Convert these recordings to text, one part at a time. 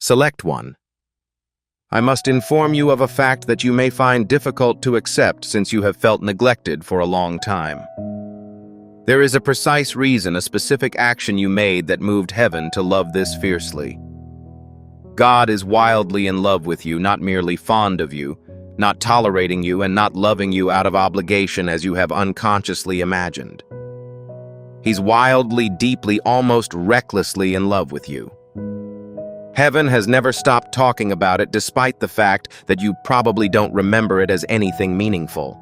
Select one. I must inform you of a fact that you may find difficult to accept since you have felt neglected for a long time. There is a precise reason, a specific action you made that moved heaven to love this fiercely. God is wildly in love with you, not merely fond of you, not tolerating you and not loving you out of obligation as you have unconsciously imagined. He's wildly, deeply, almost recklessly in love with you. Heaven has never stopped talking about it despite the fact that you probably don't remember it as anything meaningful.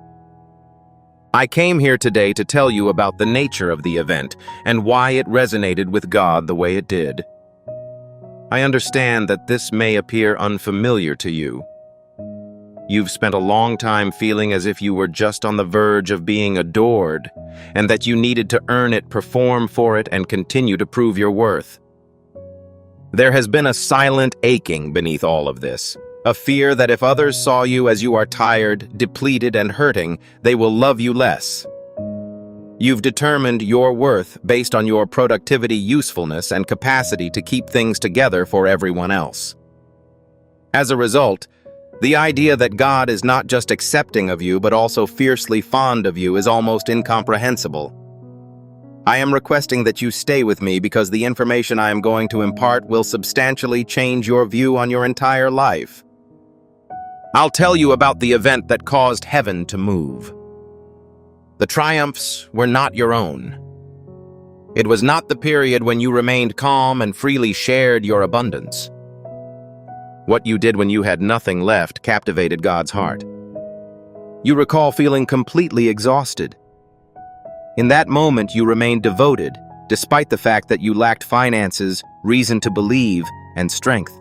I came here today to tell you about the nature of the event and why it resonated with God the way it did. I understand that this may appear unfamiliar to you. You've spent a long time feeling as if you were just on the verge of being adored, and that you needed to earn it, perform for it, and continue to prove your worth. There has been a silent aching beneath all of this, a fear that if others saw you as you are tired, depleted, and hurting, they will love you less. You've determined your worth based on your productivity, usefulness, and capacity to keep things together for everyone else. As a result, the idea that God is not just accepting of you but also fiercely fond of you is almost incomprehensible. I am requesting that you stay with me because the information I am going to impart will substantially change your view on your entire life. I'll tell you about the event that caused heaven to move. The triumphs were not your own. It was not the period when you remained calm and freely shared your abundance. What you did when you had nothing left captivated God's heart. You recall feeling completely exhausted. In that moment, you remained devoted, despite the fact that you lacked finances, reason to believe, and strength.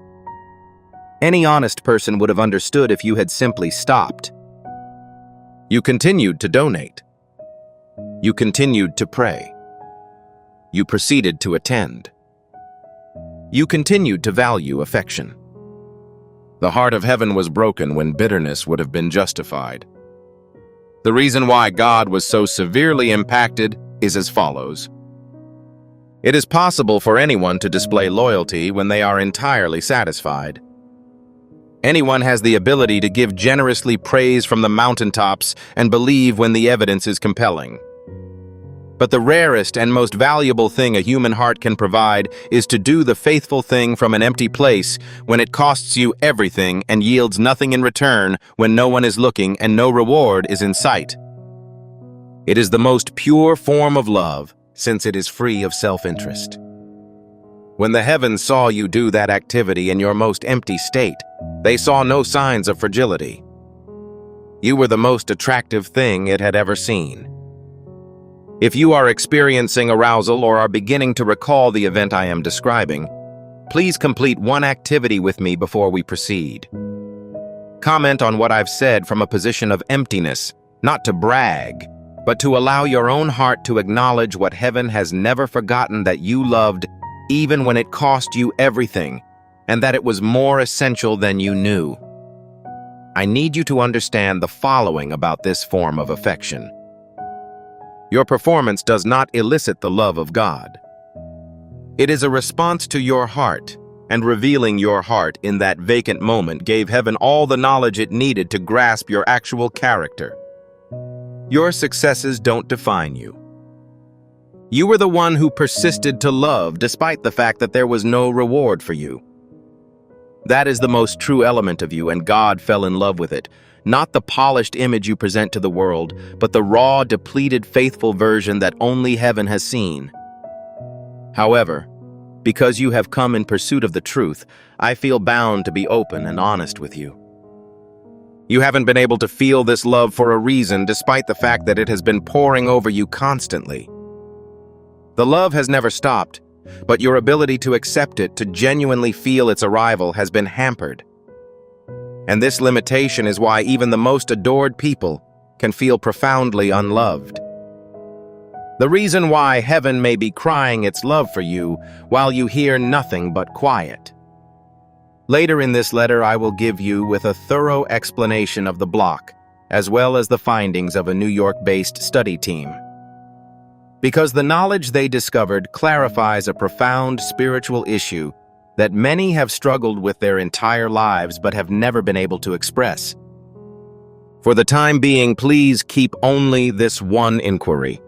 Any honest person would have understood if you had simply stopped. You continued to donate. You continued to pray. You proceeded to attend. You continued to value affection. The heart of heaven was broken when bitterness would have been justified. The reason why God was so severely impacted is as follows. It is possible for anyone to display loyalty when they are entirely satisfied. Anyone has the ability to give generously praise from the mountaintops and believe when the evidence is compelling. But the rarest and most valuable thing a human heart can provide is to do the faithful thing from an empty place when it costs you everything and yields nothing in return, when no one is looking and no reward is in sight. It is the most pure form of love, since it is free of self-interest. When the heavens saw you do that activity in your most empty state, they saw no signs of fragility. You were the most attractive thing it had ever seen. If you are experiencing arousal or are beginning to recall the event I am describing, please complete one activity with me before we proceed. Comment on what I've said from a position of emptiness, not to brag, but to allow your own heart to acknowledge what heaven has never forgotten, that you loved even when it cost you everything, and that it was more essential than you knew. I need you to understand the following about this form of affection. Your performance does not elicit the love of God. It is a response to your heart, and revealing your heart in that vacant moment gave heaven all the knowledge it needed to grasp your actual character. Your successes don't define you. You were the one who persisted to love despite the fact that there was no reward for you. That is the most true element of you, and God fell in love with it. Not the polished image you present to the world, but the raw, depleted, faithful version that only heaven has seen. However, because you have come in pursuit of the truth, I feel bound to be open and honest with you. You haven't been able to feel this love for a reason, despite the fact that it has been pouring over you constantly. The love has never stopped, but your ability to accept it, to genuinely feel its arrival, has been hampered. And this limitation is why even the most adored people can feel profoundly unloved. The reason why heaven may be crying its love for you while you hear nothing but quiet. Later in this letter, I will give you with a thorough explanation of the block, as well as the findings of a New York-based study team. Because the knowledge they discovered clarifies a profound spiritual issue that many have struggled with their entire lives but have never been able to express. For the time being, please keep only this one inquiry.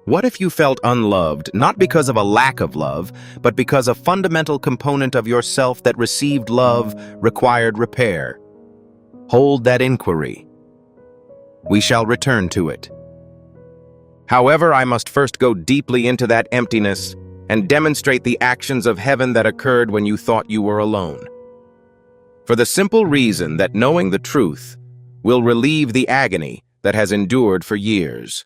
What if you felt unloved, not because of a lack of love, but because a fundamental component of yourself that received love required repair? Hold that inquiry. We shall return to it. However, I must first go deeply into that emptiness and demonstrate the actions of heaven that occurred when you thought you were alone. For the simple reason that knowing the truth will relieve the agony that has endured for years.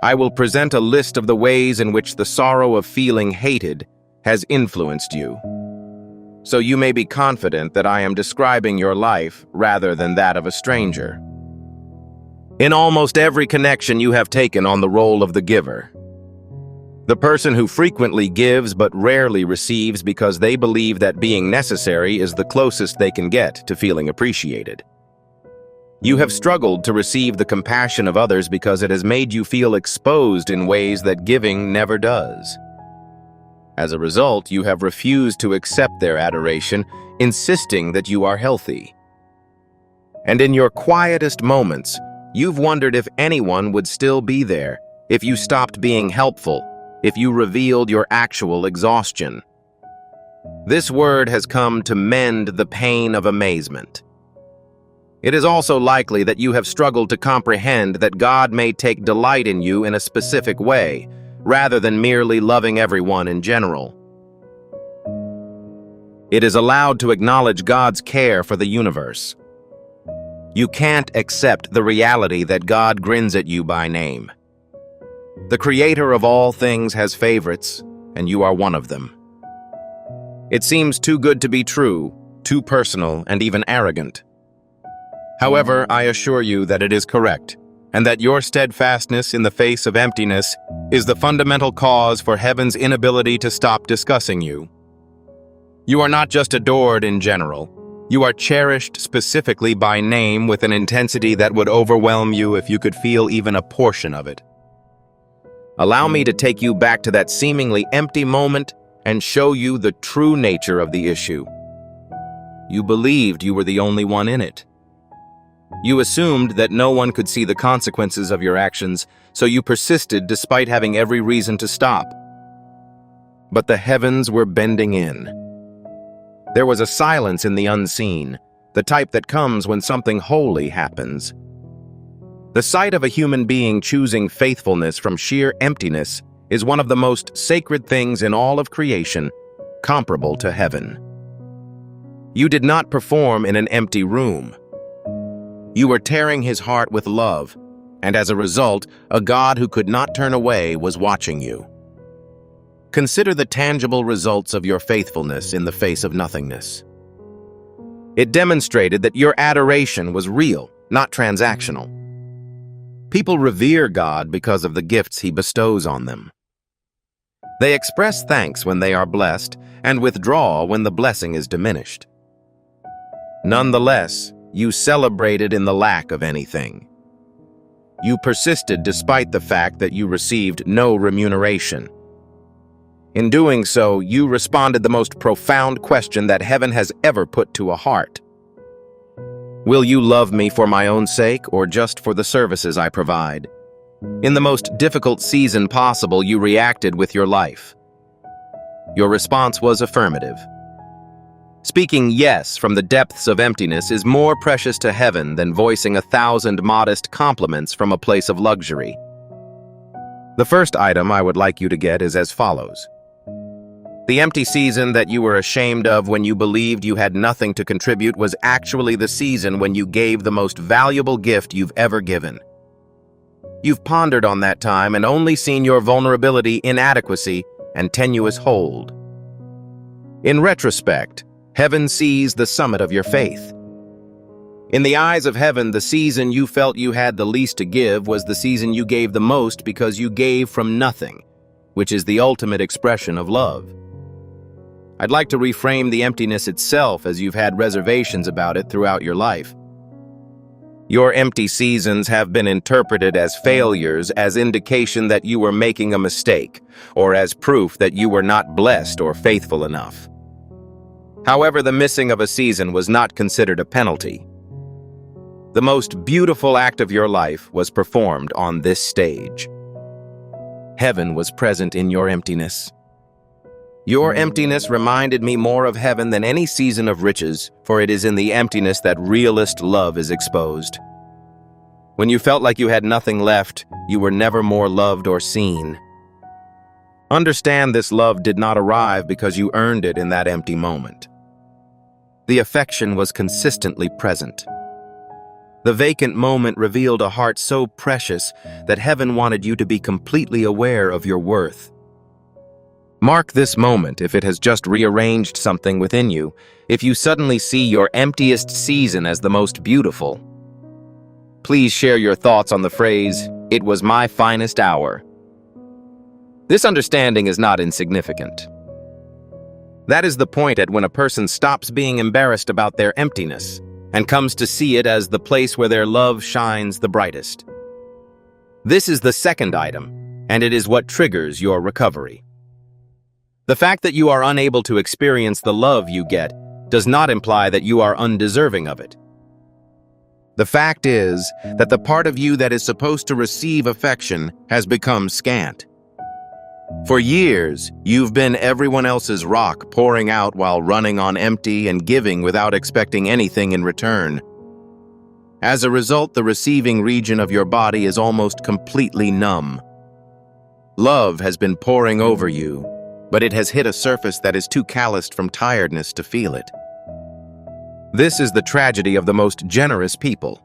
I will present a list of the ways in which the sorrow of feeling hated has influenced you, so you may be confident that I am describing your life rather than that of a stranger. In almost every connection you have taken on the role of the giver. The person who frequently gives but rarely receives because they believe that being necessary is the closest they can get to feeling appreciated. You have struggled to receive the compassion of others because it has made you feel exposed in ways that giving never does. As a result, you have refused to accept their adoration, insisting that you are healthy. And in your quietest moments, you've wondered if anyone would still be there, if you stopped being helpful, if you revealed your actual exhaustion. This word has come to mend the pain of amazement. It is also likely that you have struggled to comprehend that God may take delight in you in a specific way, rather than merely loving everyone in general. It is allowed to acknowledge God's care for the universe. You can't accept the reality that God grins at you by name. The Creator of all things has favorites, and you are one of them. It seems too good to be true, too personal, and even arrogant. However, I assure you that it is correct, and that your steadfastness in the face of emptiness is the fundamental cause for heaven's inability to stop discussing you. You are not just adored in general. You are cherished specifically by name with an intensity that would overwhelm you if you could feel even a portion of it. Allow me to take you back to that seemingly empty moment and show you the true nature of the issue. You believed you were the only one in it. You assumed that no one could see the consequences of your actions, so you persisted despite having every reason to stop. But the heavens were bending in. There was a silence in the unseen, the type that comes when something holy happens. The sight of a human being choosing faithfulness from sheer emptiness is one of the most sacred things in all of creation, comparable to heaven. You did not perform in an empty room. You were tearing his heart with love, and as a result, a God who could not turn away was watching you. Consider the tangible results of your faithfulness in the face of nothingness. It demonstrated that your adoration was real, not transactional. People revere God because of the gifts he bestows on them. They express thanks when they are blessed and withdraw when the blessing is diminished. Nonetheless, you celebrated in the lack of anything. You persisted despite the fact that you received no remuneration. In doing so, you responded the most profound question that heaven has ever put to a heart. Will you love me for my own sake or just for the services I provide? In the most difficult season possible, you reacted with your life. Your response was affirmative. Speaking yes from the depths of emptiness is more precious to heaven than voicing 1,000 modest compliments from a place of luxury. The first item I would like you to get is as follows. The empty season that you were ashamed of when you believed you had nothing to contribute was actually the season when you gave the most valuable gift you've ever given. You've pondered on that time and only seen your vulnerability, inadequacy, and tenuous hold. In retrospect, heaven sees the summit of your faith. In the eyes of heaven, the season you felt you had the least to give was the season you gave the most because you gave from nothing, which is the ultimate expression of love. I'd like to reframe the emptiness itself as you've had reservations about it throughout your life. Your empty seasons have been interpreted as failures, as indication that you were making a mistake, or as proof that you were not blessed or faithful enough. However, the missing of a season was not considered a penalty. The most beautiful act of your life was performed on this stage. Heaven was present in your emptiness. Your emptiness reminded me more of heaven than any season of riches, for it is in the emptiness that realest love is exposed. When you felt like you had nothing left, you were never more loved or seen. Understand this love did not arrive because you earned it in that empty moment. The affection was consistently present. The vacant moment revealed a heart so precious that heaven wanted you to be completely aware of your worth. Mark this moment if it has just rearranged something within you, if you suddenly see your emptiest season as the most beautiful. Please share your thoughts on the phrase, "It was my finest hour." This understanding is not insignificant. That is the point at when a person stops being embarrassed about their emptiness and comes to see it as the place where their love shines the brightest. This is the second item, and it is what triggers your recovery. The fact that you are unable to experience the love you get does not imply that you are undeserving of it. The fact is that the part of you that is supposed to receive affection has become scant. For years, you've been everyone else's rock, pouring out while running on empty and giving without expecting anything in return. As a result, the receiving region of your body is almost completely numb. Love has been pouring over you, but it has hit a surface that is too calloused from tiredness to feel it. This is the tragedy of the most generous people.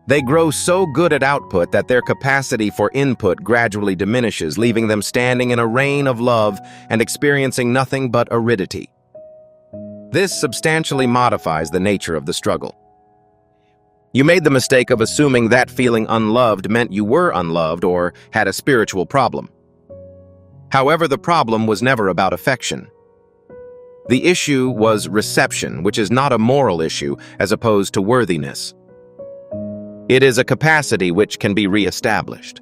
They grow so good at output that their capacity for input gradually diminishes, leaving them standing in a rain of love and experiencing nothing but aridity. This substantially modifies the nature of the struggle. You made the mistake of assuming that feeling unloved meant you were unloved or had a spiritual problem. However, the problem was never about affection. The issue was reception, which is not a moral issue as opposed to worthiness. It is a capacity which can be reestablished.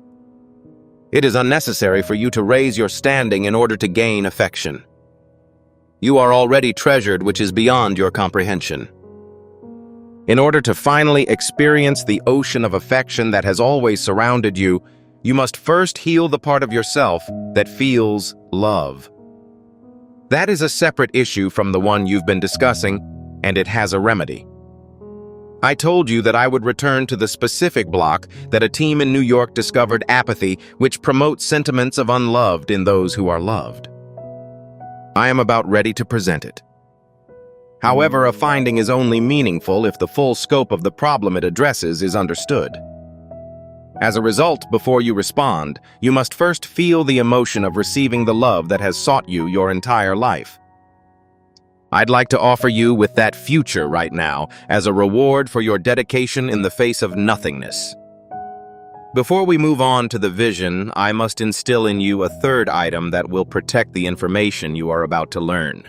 It is unnecessary for you to raise your standing in order to gain affection. You are already treasured, which is beyond your comprehension. In order to finally experience the ocean of affection that has always surrounded you, you must first heal the part of yourself that feels love. That is a separate issue from the one you've been discussing, and it has a remedy. I told you that I would return to the specific block that a team in New York discovered apathy, which promotes sentiments of unloved in those who are loved. I am about ready to present it. However, a finding is only meaningful if the full scope of the problem it addresses is understood. As a result, before you respond, you must first feel the emotion of receiving the love that has sought you your entire life. I'd like to offer you with that future right now as a reward for your dedication in the face of nothingness. Before we move on to the vision, I must instill in you a third item that will protect the information you are about to learn.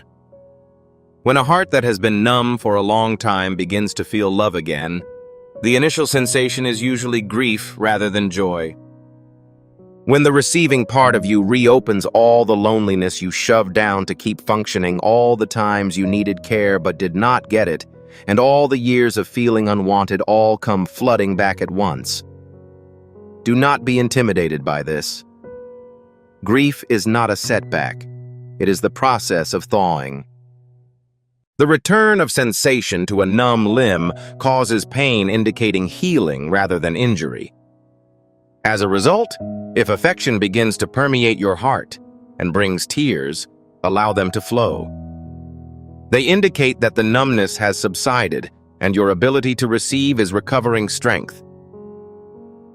When a heart that has been numb for a long time begins to feel love again, the initial sensation is usually grief rather than joy. When the receiving part of you reopens all the loneliness you shoved down to keep functioning, all the times you needed care but did not get it, and all the years of feeling unwanted all come flooding back at once. Do not be intimidated by this. Grief is not a setback. It is the process of thawing. The return of sensation to a numb limb causes pain, indicating healing rather than injury. As a result, if affection begins to permeate your heart and brings tears, allow them to flow. They indicate that the numbness has subsided and your ability to receive is recovering strength.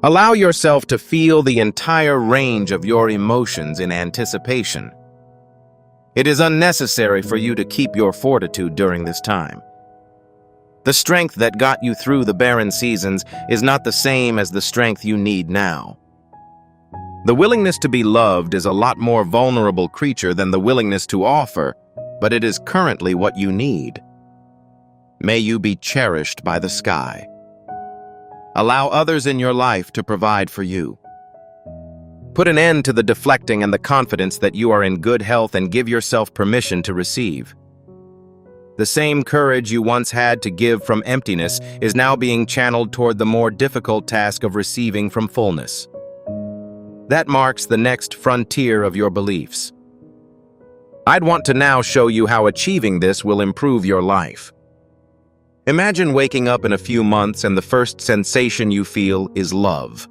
Allow yourself to feel the entire range of your emotions in anticipation. It is unnecessary for you to keep your fortitude during this time. The strength that got you through the barren seasons is not the same as the strength you need now. The willingness to be loved is a lot more vulnerable creature than the willingness to offer, but it is currently what you need. May you be cherished by the sky. Allow others in your life to provide for you. Put an end to the deflecting and the confidence that you are in good health, and give yourself permission to receive. The same courage you once had to give from emptiness is now being channeled toward the more difficult task of receiving from fullness. That marks the next frontier of your beliefs. I'd want to now show you how achieving this will improve your life. Imagine waking up in a few months and the first sensation you feel is love.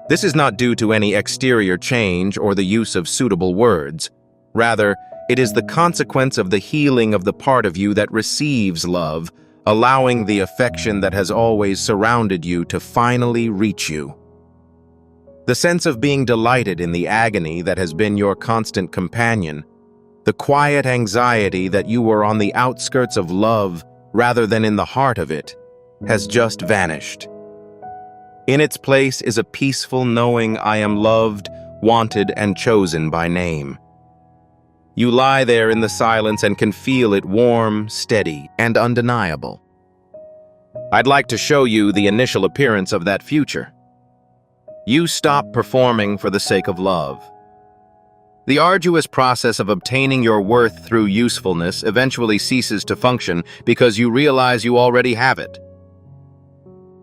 This is not due to any exterior change or the use of suitable words. Rather, it is the consequence of the healing of the part of you that receives love, allowing the affection that has always surrounded you to finally reach you. The sense of being delighted in the agony that has been your constant companion, the quiet anxiety that you were on the outskirts of love rather than in the heart of it, has just vanished. In its place is a peaceful knowing I am loved, wanted, and chosen by name. You lie there in the silence and can feel it warm, steady, and undeniable. I'd like to show you the initial appearance of that future. You stop performing for the sake of love. The arduous process of obtaining your worth through usefulness eventually ceases to function because you realize you already have it.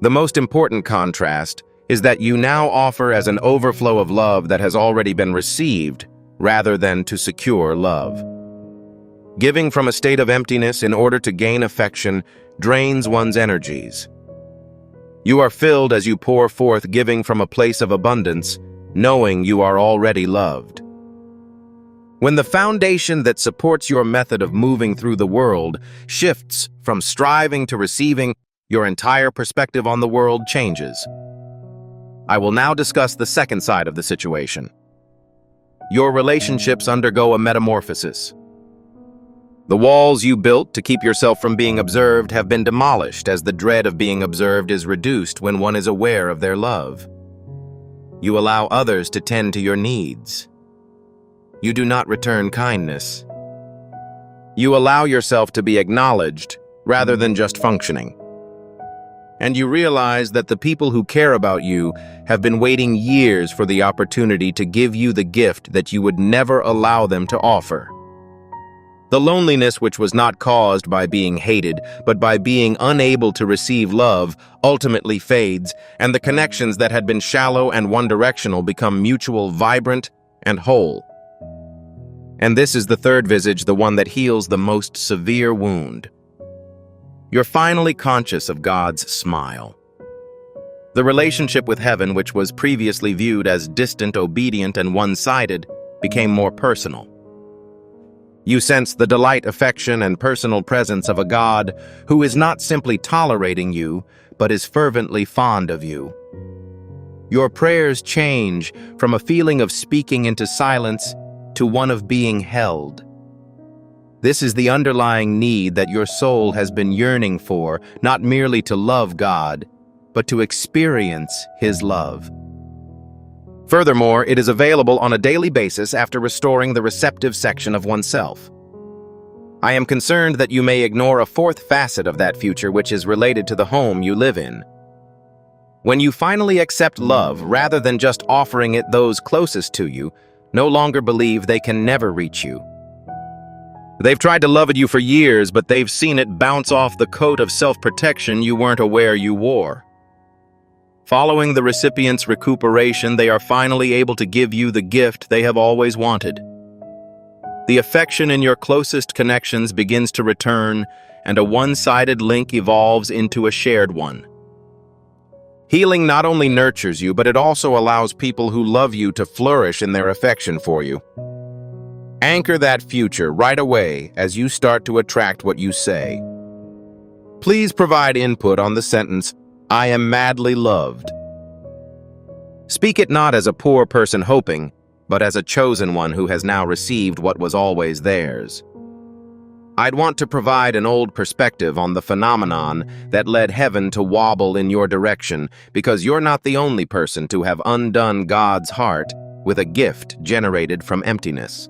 The most important contrast is that you now offer as an overflow of love that has already been received, rather than to secure love. Giving from a state of emptiness in order to gain affection drains one's energies. You are filled as you pour forth, giving from a place of abundance, knowing you are already loved. When the foundation that supports your method of moving through the world shifts from striving to receiving, your entire perspective on the world changes. I will now discuss the second side of the situation. Your relationships undergo a metamorphosis. The walls you built to keep yourself from being observed have been demolished as the dread of being observed is reduced when one is aware of their love. You allow others to tend to your needs. You do not return kindness. You allow yourself to be acknowledged rather than just functioning. And you realize that the people who care about you have been waiting years for the opportunity to give you the gift that you would never allow them to offer. The loneliness which was not caused by being hated, but by being unable to receive love, ultimately fades, and the connections that had been shallow and one-directional become mutual, vibrant, and whole. And this is the third visage, the one that heals the most severe wound. You're finally conscious of God's smile. The relationship with heaven, which was previously viewed as distant, obedient, and one-sided, became more personal. You sense the delight, affection, and personal presence of a God who is not simply tolerating you, but is fervently fond of you. Your prayers change from a feeling of speaking into silence to one of being held. This is the underlying need that your soul has been yearning for, not merely to love God, but to experience His love. Furthermore, it is available on a daily basis after restoring the receptive section of oneself. I am concerned that you may ignore a fourth facet of that future, which is related to the home you live in. When you finally accept love rather than just offering it, those closest to you no longer believe they can never reach you. They've tried to love at you for years, but they've seen it bounce off the coat of self-protection you weren't aware you wore. Following the recipient's recuperation, they are finally able to give you the gift they have always wanted. The affection in your closest connections begins to return, and a one-sided link evolves into a shared one. Healing not only nurtures you, but it also allows people who love you to flourish in their affection for you. Anchor that future right away as you start to attract what you say. Please provide input on the sentence, "I am madly loved." Speak it not as a poor person hoping, but as a chosen one who has now received what was always theirs. I'd want to provide an old perspective on the phenomenon that led heaven to wobble in your direction, because you're not the only person to have undone God's heart with a gift generated from emptiness.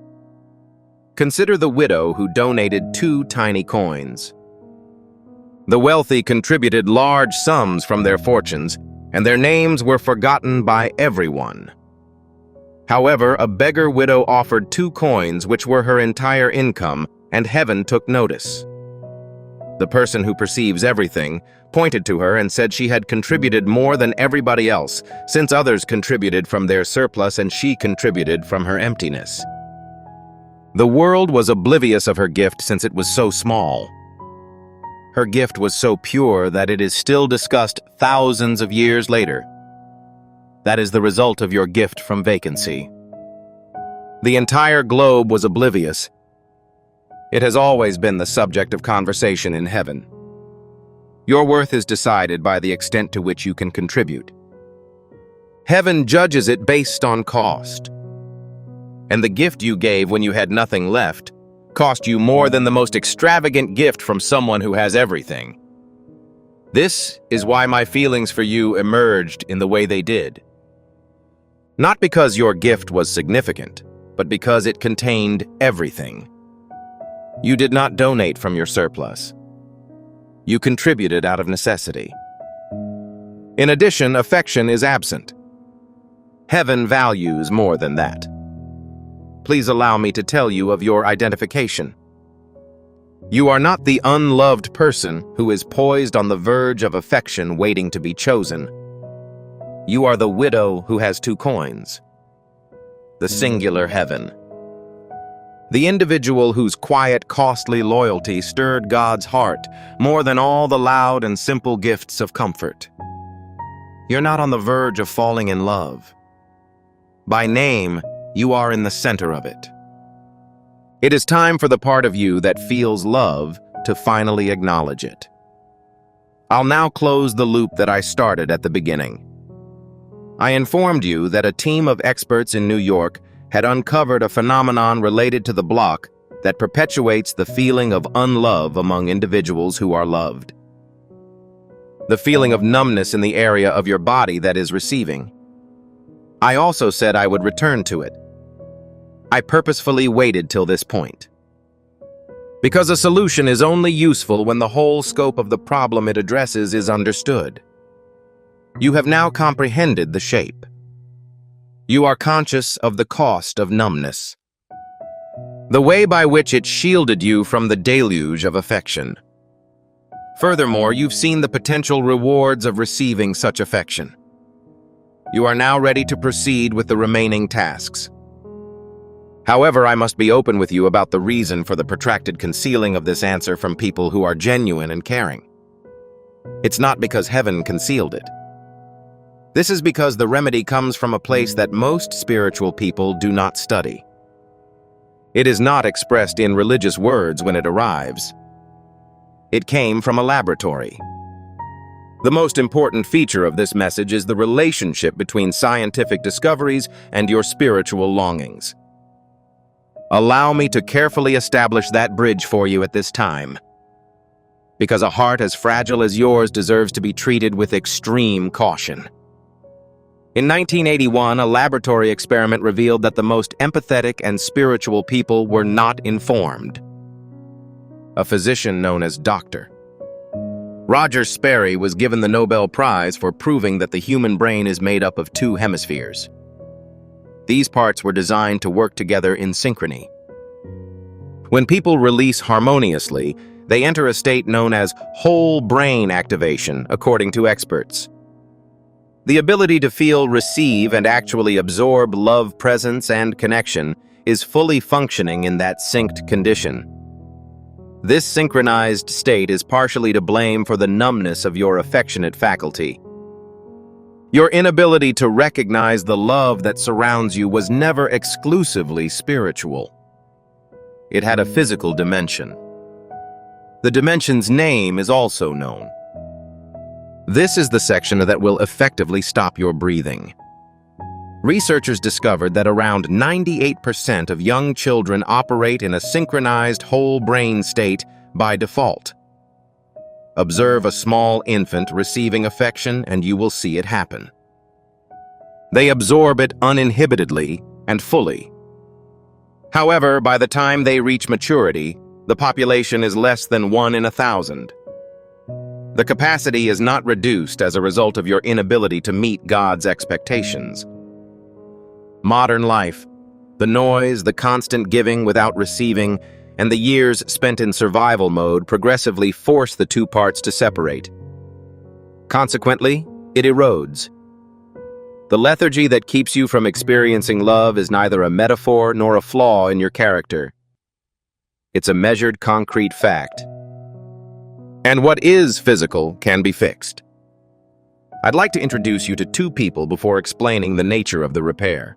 Consider the widow who donated 2 tiny coins. The wealthy contributed large sums from their fortunes, and their names were forgotten by everyone. However, a beggar widow offered 2 coins, which were her entire income, and heaven took notice. The person who perceives everything pointed to her and said she had contributed more than everybody else, since others contributed from their surplus and she contributed from her emptiness. The world was oblivious of her gift since it was so small. Her gift was so pure that it is still discussed thousands of years later. That is the result of your gift from vacancy. The entire globe was oblivious. It has always been the subject of conversation in heaven. Your worth is decided by the extent to which you can contribute. Heaven judges it based on cost. And the gift you gave when you had nothing left cost you more than the most extravagant gift from someone who has everything. This is why my feelings for you emerged in the way they did. Not because your gift was significant, but because it contained everything. You did not donate from your surplus. You contributed out of necessity. In addition, affection is absent. Heaven values more than that. Please allow me to tell you of your identification. You are not the unloved person who is poised on the verge of affection waiting to be chosen. You are the widow who has 2 coins. The singular heaven. The individual whose quiet, costly loyalty stirred God's heart more than all the loud and simple gifts of comfort. You're not on the verge of falling in love. By name, you are in the center of it. It is time for the part of you that feels love to finally acknowledge it. I'll now close the loop that I started at the beginning. I informed you that a team of experts in New York had uncovered a phenomenon related to the block that perpetuates the feeling of unlove among individuals who are loved. The feeling of numbness in the area of your body that is receiving. I also said I would return to it. I purposefully waited till this point. Because a solution is only useful when the whole scope of the problem it addresses is understood. You have now comprehended the shape. You are conscious of the cost of numbness. The way by which it shielded you from the deluge of affection. Furthermore, you've seen the potential rewards of receiving such affection. You are now ready to proceed with the remaining tasks. However, I must be open with you about the reason for the protracted concealing of this answer from people who are genuine and caring. It's not because heaven concealed it. This is because the remedy comes from a place that most spiritual people do not study. It is not expressed in religious words when it arrives. It came from a laboratory. The most important feature of this message is the relationship between scientific discoveries and your spiritual longings. Allow me to carefully establish that bridge for you at this time, because a heart as fragile as yours deserves to be treated with extreme caution. In 1981, a laboratory experiment revealed that the most empathetic and spiritual people were not informed. A physician known as Dr. Roger Sperry was given the Nobel Prize for proving that the human brain is made up of 2 hemispheres. These parts were designed to work together in synchrony. When people release harmoniously, they enter a state known as whole brain activation, according to experts. The ability to feel, receive, and actually absorb love, presence, and connection is fully functioning in that synced condition. This synchronized state is partially to blame for the numbness of your affectionate faculty. Your inability to recognize the love that surrounds you was never exclusively spiritual. It had a physical dimension. The dimension's name is also known. This is the section that will effectively stop your breathing. Researchers discovered that around 98% of young children operate in a synchronized whole brain state by default. Observe a small infant receiving affection and you will see it happen. They absorb it uninhibitedly and fully. However, by the time they reach maturity, the population is less than 1 in 1,000. The capacity is not reduced as a result of your inability to meet God's expectations. Modern life, the noise, the constant giving without receiving, and the years spent in survival mode progressively force the two parts to separate. Consequently, it erodes. The lethargy that keeps you from experiencing love is neither a metaphor nor a flaw in your character. It's a measured, concrete fact. And what is physical can be fixed. I'd like to introduce you to two people before explaining the nature of the repair.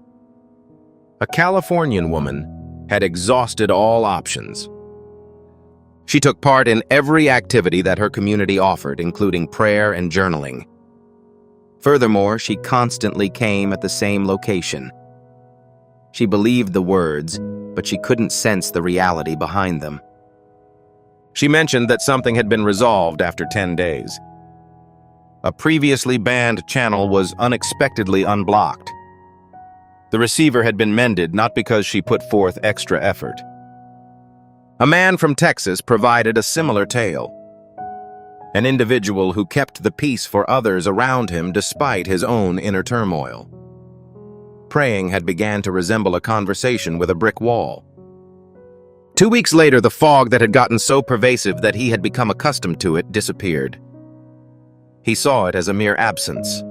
A Californian woman had exhausted all options. She took part in every activity that her community offered, including prayer and journaling. Furthermore, she constantly came at the same location. She believed the words, but she couldn't sense the reality behind them. She mentioned that something had been resolved after 10 days. A previously banned channel was unexpectedly unblocked. The receiver had been mended not because she put forth extra effort. A man from Texas provided a similar tale. An individual who kept the peace for others around him despite his own inner turmoil. Praying had begun to resemble a conversation with a brick wall. 2 weeks later, the fog that had gotten so pervasive that he had become accustomed to it disappeared. He saw it as a mere absence.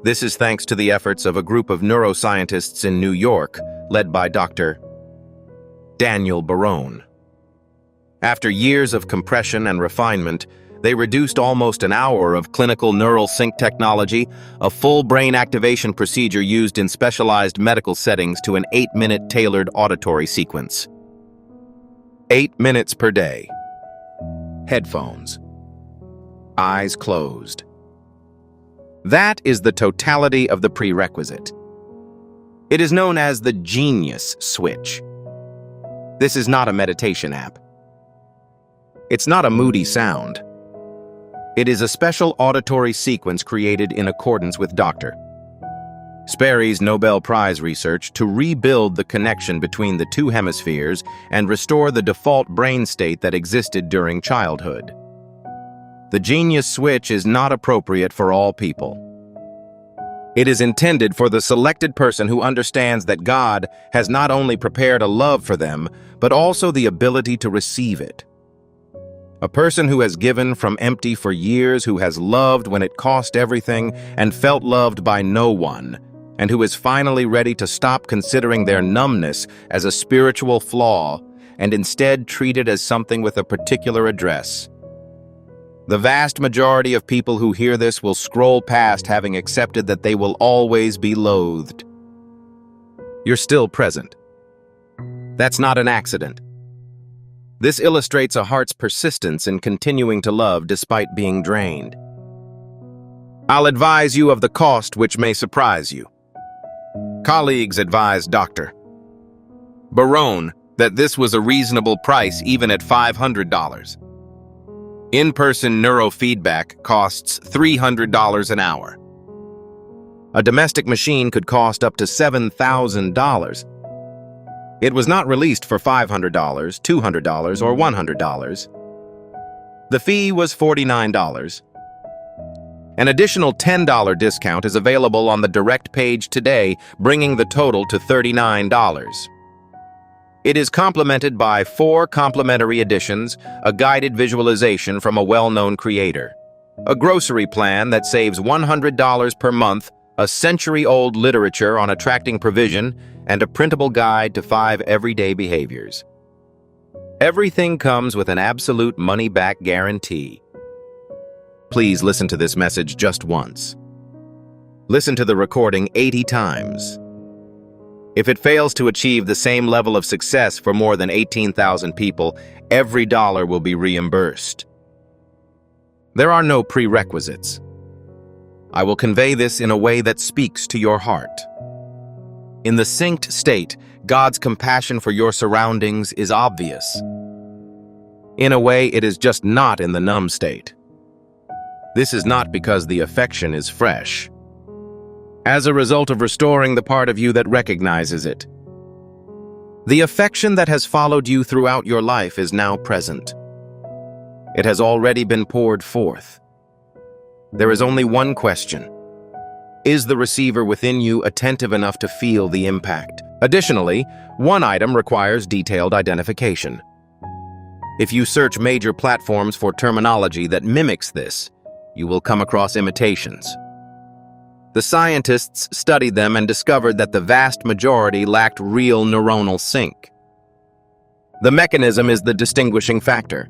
This is thanks to the efforts of a group of neuroscientists in New York, led by Dr. Daniel Barone. After years of compression and refinement, they reduced almost an hour of clinical neural sync technology, a full brain activation procedure used in specialized medical settings, to an 8-minute tailored auditory sequence. 8 minutes per day. Headphones. Eyes closed. That is the totality of the prerequisite. It is known as the genius switch. This is not a meditation app. It's not a moody sound. It is a special auditory sequence created in accordance with Dr. Sperry's Nobel Prize research to rebuild the connection between the two hemispheres and restore the default brain state that existed during childhood. The genius switch is not appropriate for all people. It is intended for the selected person who understands that God has not only prepared a love for them, but also the ability to receive it. A person who has given from empty for years, who has loved when it cost everything and felt loved by no one, and who is finally ready to stop considering their numbness as a spiritual flaw and instead treat it as something with a particular address. The vast majority of people who hear this will scroll past having accepted that they will always be loathed. You're still present. That's not an accident. This illustrates a heart's persistence in continuing to love despite being drained. I'll advise you of the cost, which may surprise you. Colleagues advised Dr. Barone that this was a reasonable price even at $500. In-person neurofeedback costs $300 an hour. A domestic machine could cost up to $7,000. It was not released for $500, $200, or $100. The fee was $49. An additional $10 discount is available on the direct page today, bringing the total to $39. It is complemented by 4 complimentary editions, a guided visualization from a well-known creator, a grocery plan that saves $100 per month, a century-old literature on attracting provision, and a printable guide to 5 everyday behaviors. Everything comes with an absolute money-back guarantee. Please listen to this message just once. Listen to the recording 80 times. If it fails to achieve the same level of success for more than 18,000 people, every dollar will be reimbursed. There are no prerequisites. I will convey this in a way that speaks to your heart. In the synced state, God's compassion for your surroundings is obvious. In a way, it is just not in the numb state. This is not because the affection is fresh. As a result of restoring the part of you that recognizes it. The affection that has followed you throughout your life is now present. It has already been poured forth. There is only one question. Is the receiver within you attentive enough to feel the impact? Additionally, one item requires detailed identification. If you search major platforms for terminology that mimics this, you will come across imitations. The scientists studied them and discovered that the vast majority lacked real neuronal sync. The mechanism is the distinguishing factor.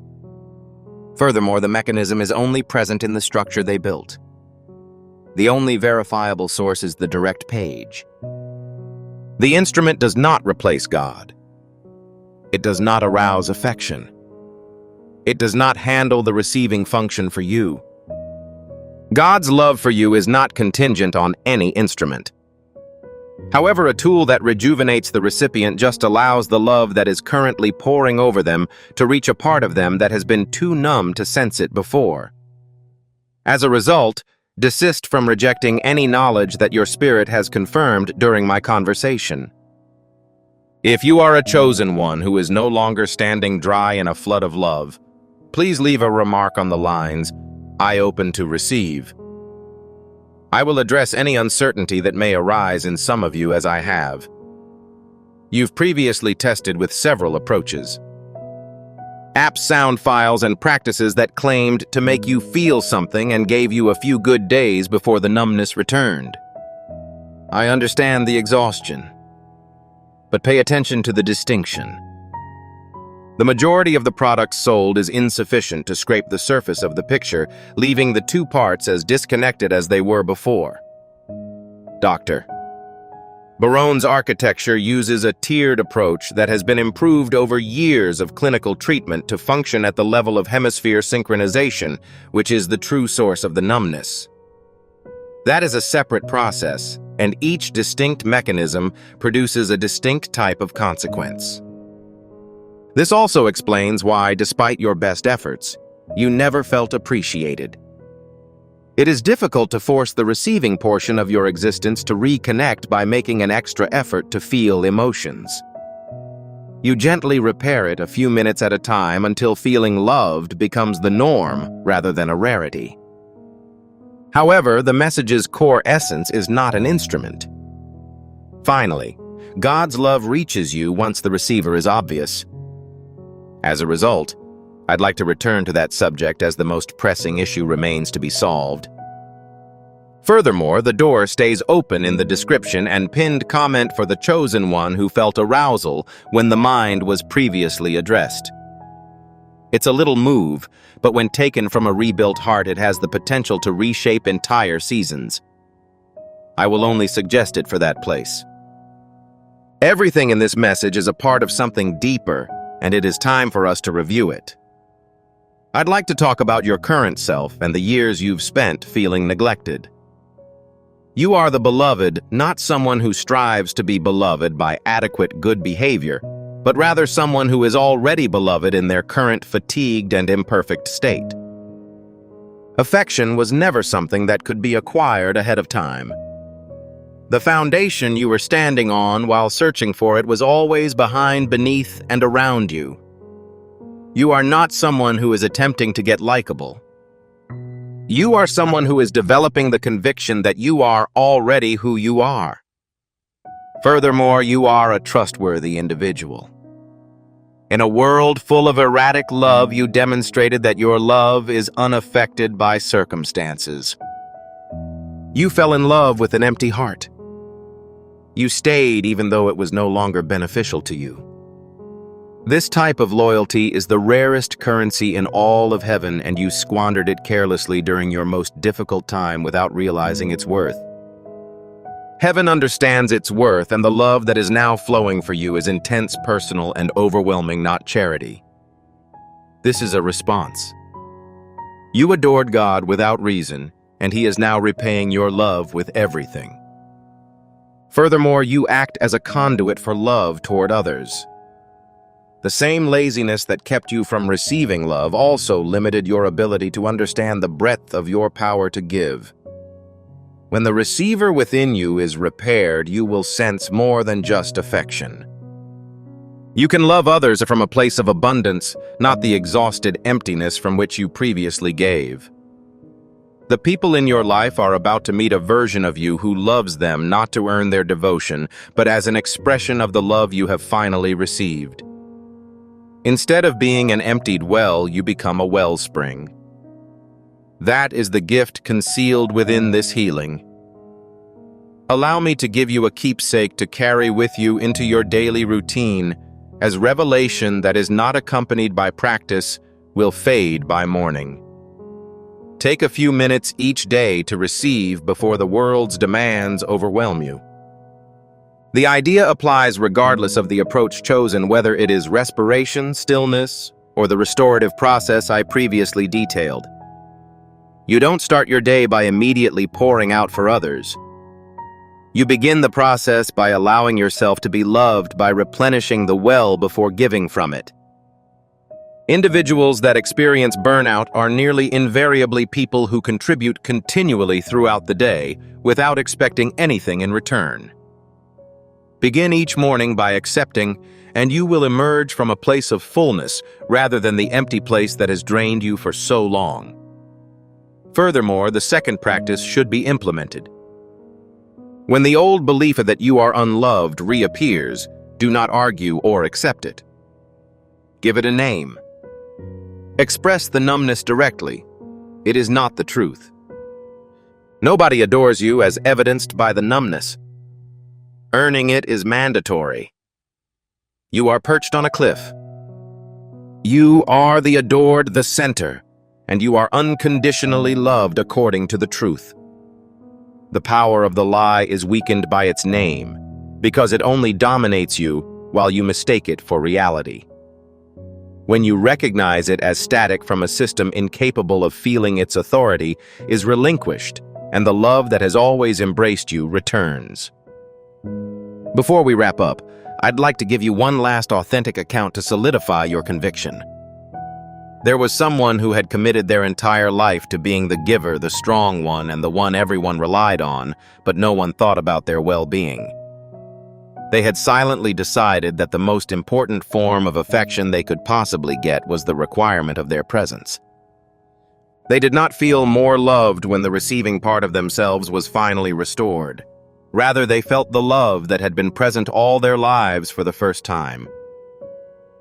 Furthermore, the mechanism is only present in the structure they built. The only verifiable source is the direct page. The instrument does not replace God. It does not arouse affection. It does not handle the receiving function for you. God's love for you is not contingent on any instrument. However, a tool that rejuvenates the recipient just allows the love that is currently pouring over them to reach a part of them that has been too numb to sense it before. As a result, desist from rejecting any knowledge that your spirit has confirmed during my conversation. If you are a chosen one who is no longer standing dry in a flood of love, please leave a remark on the lines, "I open to receive." I will address any uncertainty that may arise in some of you as I have. You've previously tested with several approaches. App sound files and practices that claimed to make you feel something and gave you a few good days before the numbness returned. I understand the exhaustion, but pay attention to the distinction. The majority of the products sold is insufficient to scrape the surface of the picture, leaving the two parts as disconnected as they were before. Dr. Barone's architecture uses a tiered approach that has been improved over years of clinical treatment to function at the level of hemisphere synchronization, which is the true source of the numbness. That is a separate process, and each distinct mechanism produces a distinct type of consequence. This also explains why, despite your best efforts, you never felt appreciated. It is difficult to force the receiving portion of your existence to reconnect by making an extra effort to feel emotions. You gently repair it a few minutes at a time until feeling loved becomes the norm rather than a rarity. However, the message's core essence is not an instrument. Finally, God's love reaches you once the receiver is obvious. As a result, I'd like to return to that subject as the most pressing issue remains to be solved. Furthermore, the door stays open in the description and pinned comment for the chosen one who felt arousal when the mind was previously addressed. It's a little move, but when taken from a rebuilt heart, it has the potential to reshape entire seasons. I will only suggest it for that place. Everything in this message is a part of something deeper, and it is time for us to review it. I'd like to talk about your current self and the years you've spent feeling neglected. You are the beloved, not someone who strives to be beloved by adequate good behavior, but rather someone who is already beloved in their current fatigued and imperfect state. Affection was never something that could be acquired ahead of time. The foundation you were standing on while searching for it was always behind, beneath, and around you. You are not someone who is attempting to get likable. You are someone who is developing the conviction that you are already who you are. Furthermore, you are a trustworthy individual. In a world full of erratic love, you demonstrated that your love is unaffected by circumstances. You fell in love with an empty heart. You stayed even though it was no longer beneficial to you. This type of loyalty is the rarest currency in all of heaven, and you squandered it carelessly during your most difficult time without realizing its worth. Heaven understands its worth, and the love that is now flowing for you is intense, personal, and overwhelming, not charity. This is a response. You adored God without reason, and He is now repaying your love with everything. Furthermore, you act as a conduit for love toward others. The same laziness that kept you from receiving love also limited your ability to understand the breadth of your power to give. When the receiver within you is repaired, you will sense more than just affection. You can love others from a place of abundance, not the exhausted emptiness from which you previously gave. The people in your life are about to meet a version of you who loves them not to earn their devotion, but as an expression of the love you have finally received. Instead of being an emptied well, you become a wellspring. That is the gift concealed within this healing. Allow me to give you a keepsake to carry with you into your daily routine, as revelation that is not accompanied by practice will fade by morning. Take a few minutes each day to receive before the world's demands overwhelm you. The idea applies regardless of the approach chosen, whether it is respiration, stillness, or the restorative process I previously detailed. You don't start your day by immediately pouring out for others. You begin the process by allowing yourself to be loved by replenishing the well before giving from it. Individuals that experience burnout are nearly invariably people who contribute continually throughout the day without expecting anything in return. Begin each morning by accepting, and you will emerge from a place of fullness rather than the empty place that has drained you for so long. Furthermore, the second practice should be implemented. When the old belief that you are unloved reappears, do not argue or accept it. Give it a name. Express the numbness directly. It is not the truth. Nobody adores you as evidenced by the numbness. Earning it is mandatory. You are perched on a cliff. You are the adored, the center, and you are unconditionally loved according to the truth. The power of the lie is weakened by its name, because it only dominates you while you mistake it for reality. When you recognize it as static from a system incapable of feeling its authority is relinquished, and the love that has always embraced you returns. Before we wrap up, I'd like to give you one last authentic account to solidify your conviction. There was someone who had committed their entire life to being the giver, the strong one, and the one everyone relied on, but no one thought about their well-being. They had silently decided that the most important form of affection they could possibly get was the requirement of their presence. They did not feel more loved when the receiving part of themselves was finally restored. Rather, they felt the love that had been present all their lives for the first time.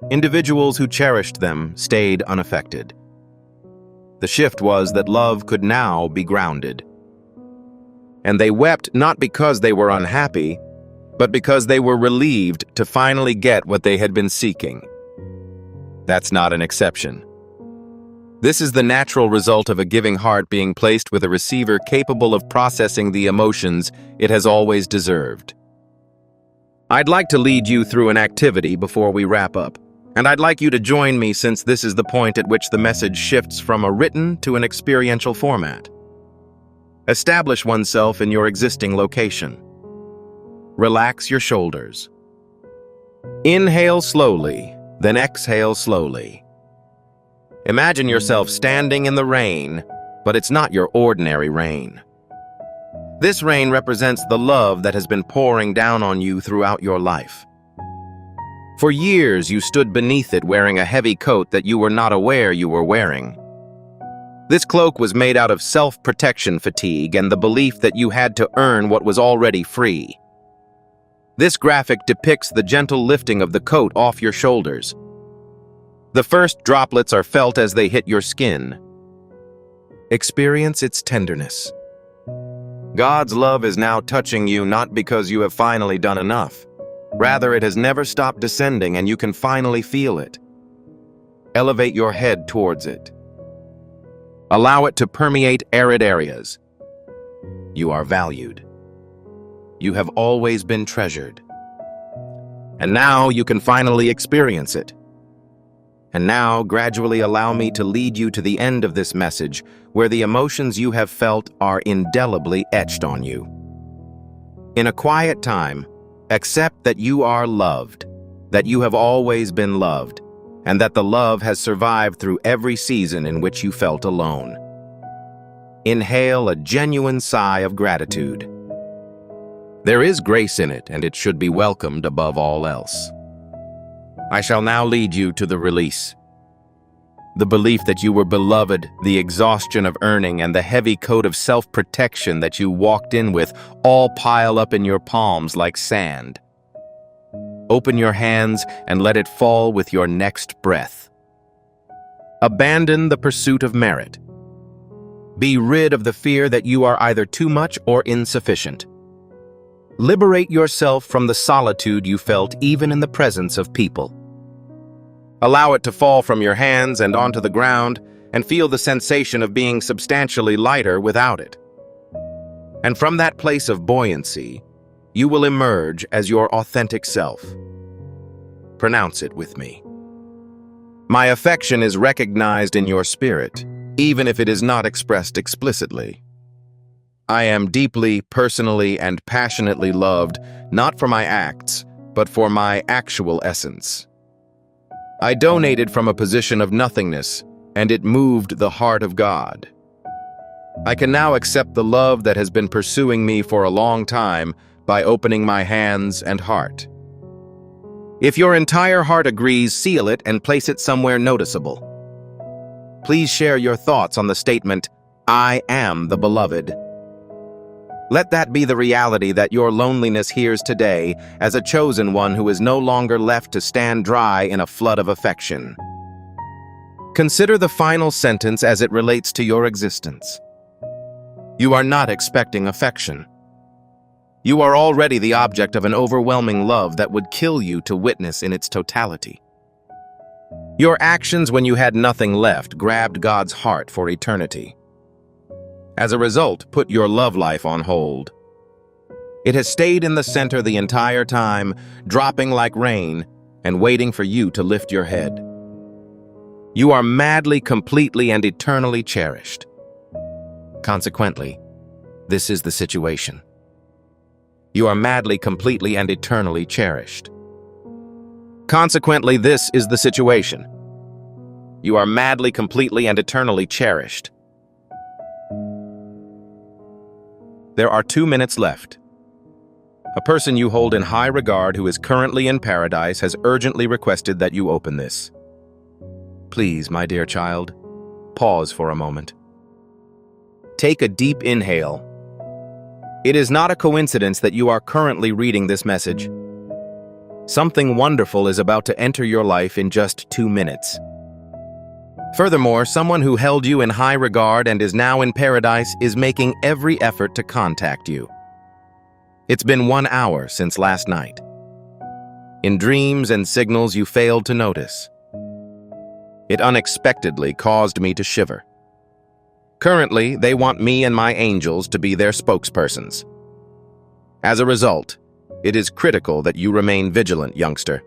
Individuals who cherished them stayed unaffected. The shift was that love could now be grounded. And they wept not because they were unhappy, but because they were relieved to finally get what they had been seeking. That's not an exception. This is the natural result of a giving heart being placed with a receiver capable of processing the emotions it has always deserved. I'd like to lead you through an activity before we wrap up, and I'd like you to join me since this is the point at which the message shifts from a written to an experiential format. Establish oneself in your existing location. Relax your shoulders. Inhale slowly, then exhale slowly. Imagine yourself standing in the rain, but it's not your ordinary rain. This rain represents the love that has been pouring down on you throughout your life. For years, you stood beneath it wearing a heavy coat that you were not aware you were wearing. This cloak was made out of self-protection fatigue and the belief that you had to earn what was already free. This graphic depicts the gentle lifting of the coat off your shoulders. The first droplets are felt as they hit your skin. Experience its tenderness. God's love is now touching you not because you have finally done enough. Rather, it has never stopped descending and you can finally feel it. Elevate your head towards it. Allow it to permeate arid areas. You are valued. You have always been treasured. And now you can finally experience it. And now, gradually allow me to lead you to the end of this message, where the emotions you have felt are indelibly etched on you. In a quiet time, accept that you are loved, that you have always been loved, and that the love has survived through every season in which you felt alone. Inhale a genuine sigh of gratitude. There is grace in it, and it should be welcomed above all else. I shall now lead you to the release. The belief that you were beloved, the exhaustion of earning, and the heavy coat of self-protection that you walked in with all pile up in your palms like sand. Open your hands and let it fall with your next breath. Abandon the pursuit of merit. Be rid of the fear that you are either too much or insufficient. Liberate yourself from the solitude you felt even in the presence of people. Allow it to fall from your hands and onto the ground, and feel the sensation of being substantially lighter without it. And from that place of buoyancy, you will emerge as your authentic self. Pronounce it with me. My affection is recognized in your spirit, even if it is not expressed explicitly. I am deeply, personally, and passionately loved, not for my acts, but for my actual essence. I donated from a position of nothingness, and it moved the heart of God. I can now accept the love that has been pursuing me for a long time by opening my hands and heart. If your entire heart agrees, seal it and place it somewhere noticeable. Please share your thoughts on the statement, "I am the beloved." Let that be the reality that your loneliness hears today as a chosen one who is no longer left to stand dry in a flood of affection. Consider the final sentence as it relates to your existence. You are not expecting affection. You are already the object of an overwhelming love that would kill you to witness in its totality. Your actions when you had nothing left grabbed God's heart for eternity. As a result, put your love life on hold. It has stayed in the center the entire time, dropping like rain and waiting for you to lift your head. You are madly, completely, and eternally cherished. Consequently, this is the situation. You are madly, completely, and eternally cherished. Consequently, this is the situation. You are madly, completely, and eternally cherished. There are 2 minutes left. A person you hold in high regard who is currently in paradise has urgently requested that you open this. Please, my dear child, pause for a moment. Take a deep inhale. It is not a coincidence that you are currently reading this message. Something wonderful is about to enter your life in just 2 minutes. Furthermore, someone who held you in high regard and is now in paradise is making every effort to contact you. It's been 1 hour since last night. In dreams and signals you failed to notice. It unexpectedly caused me to shiver. Currently, they want me and my angels to be their spokespersons. As a result, it is critical that you remain vigilant, youngster.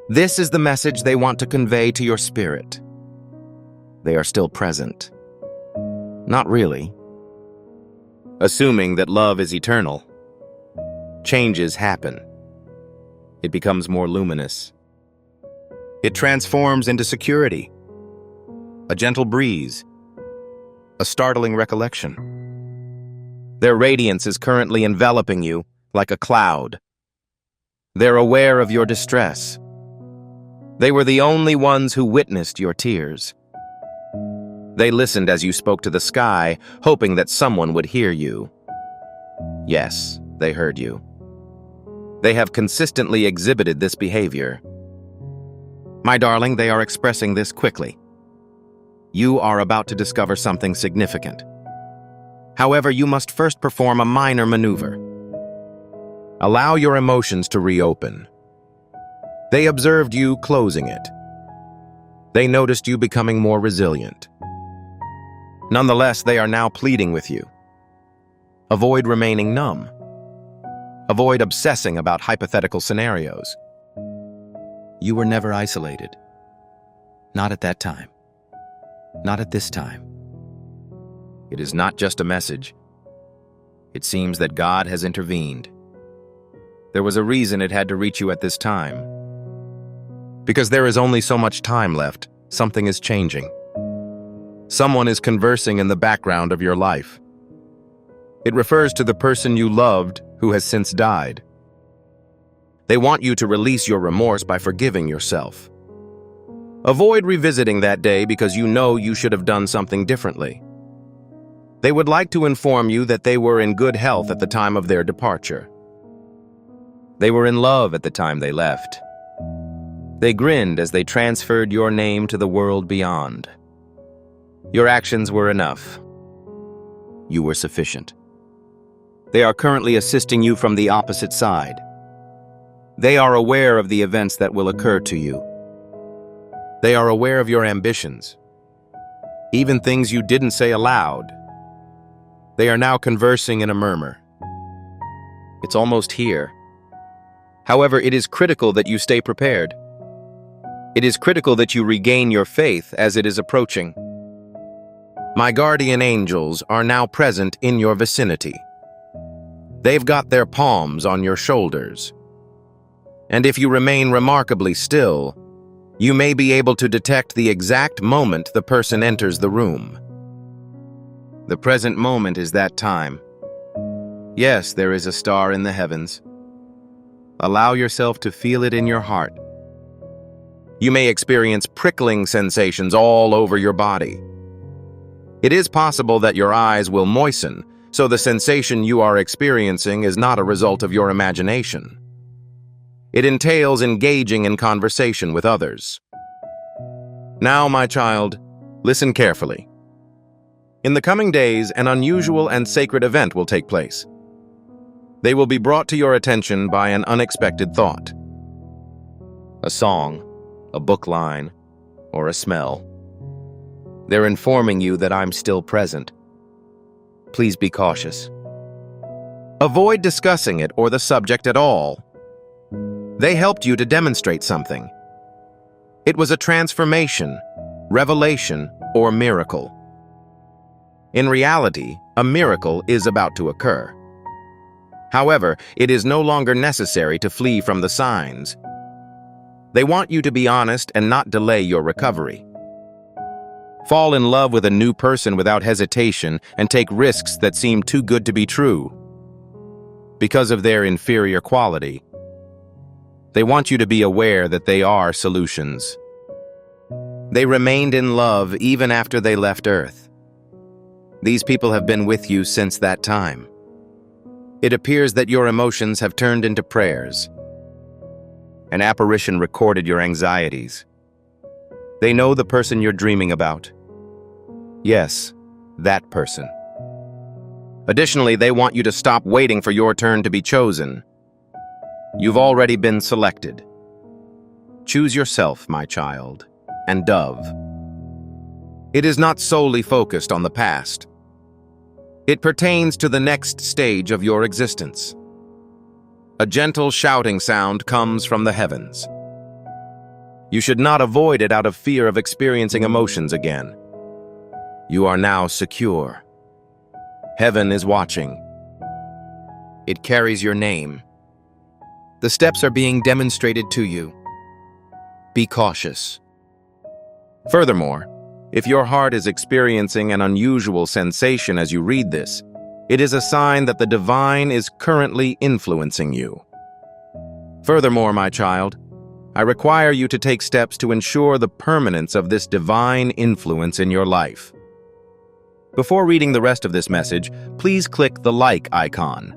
This is the message they want to convey to your spirit. They are still present. Not really. Assuming that love is eternal, changes happen. It becomes more luminous. It transforms into security, a gentle breeze, a startling recollection. Their radiance is currently enveloping you like a cloud. They're aware of your distress. They were the only ones who witnessed your tears. They listened as you spoke to the sky, hoping that someone would hear you. Yes, they heard you. They have consistently exhibited this behavior. My darling, they are expressing this quickly. You are about to discover something significant. However, you must first perform a minor maneuver. Allow your emotions to reopen. They observed you closing it. They noticed you becoming more resilient. Nonetheless, they are now pleading with you. Avoid remaining numb. Avoid obsessing about hypothetical scenarios. You were never isolated. Not at that time. Not at this time. It is not just a message. It seems that God has intervened. There was a reason it had to reach you at this time. Because there is only so much time left, something is changing. Someone is conversing in the background of your life. It refers to the person you loved who has since died. They want you to release your remorse by forgiving yourself. Avoid revisiting that day because you know you should have done something differently. They would like to inform you that they were in good health at the time of their departure. They were in love at the time they left. They grinned as they transferred your name to the world beyond. Your actions were enough. You were sufficient. They are currently assisting you from the opposite side. They are aware of the events that will occur to you. They are aware of your ambitions, even things you didn't say aloud. They are now conversing in a murmur. It's almost here. However, it is critical that you stay prepared. It is critical that you regain your faith as it is approaching. My guardian angels are now present in your vicinity. They've got their palms on your shoulders. And if you remain remarkably still, you may be able to detect the exact moment the person enters the room. The present moment is that time. Yes, there is a star in the heavens. Allow yourself to feel it in your heart. You may experience prickling sensations all over your body. It is possible that your eyes will moisten, so the sensation you are experiencing is not a result of your imagination. It entails engaging in conversation with others. Now, my child, listen carefully. In the coming days, an unusual and sacred event will take place. They will be brought to your attention by an unexpected thought. A song, a book line, or a smell. They're informing you that I'm still present. Please be cautious. Avoid discussing it or the subject at all. They helped you to demonstrate something. It was a transformation, revelation, or miracle. In reality, a miracle is about to occur. However, it is no longer necessary to flee from the signs. They want you to be honest and not delay your recovery. Fall in love with a new person without hesitation and take risks that seem too good to be true. Because of their inferior quality, they want you to be aware that they are solutions. They remained in love even after they left Earth. These people have been with you since that time. It appears that your emotions have turned into prayers. An apparition recorded your anxieties. They know the person you're dreaming about. Yes, that person. Additionally, they want you to stop waiting for your turn to be chosen. You've already been selected. Choose yourself, my child, and dove. It is not solely focused on the past. It pertains to the next stage of your existence. A gentle shouting sound comes from the heavens. You should not avoid it out of fear of experiencing emotions again. You are now secure. Heaven is watching. It carries your name. The steps are being demonstrated to you. Be cautious. Furthermore, if your heart is experiencing an unusual sensation as you read this, it is a sign that the divine is currently influencing you. Furthermore, my child, I require you to take steps to ensure the permanence of this divine influence in your life. Before reading the rest of this message, please click the like icon.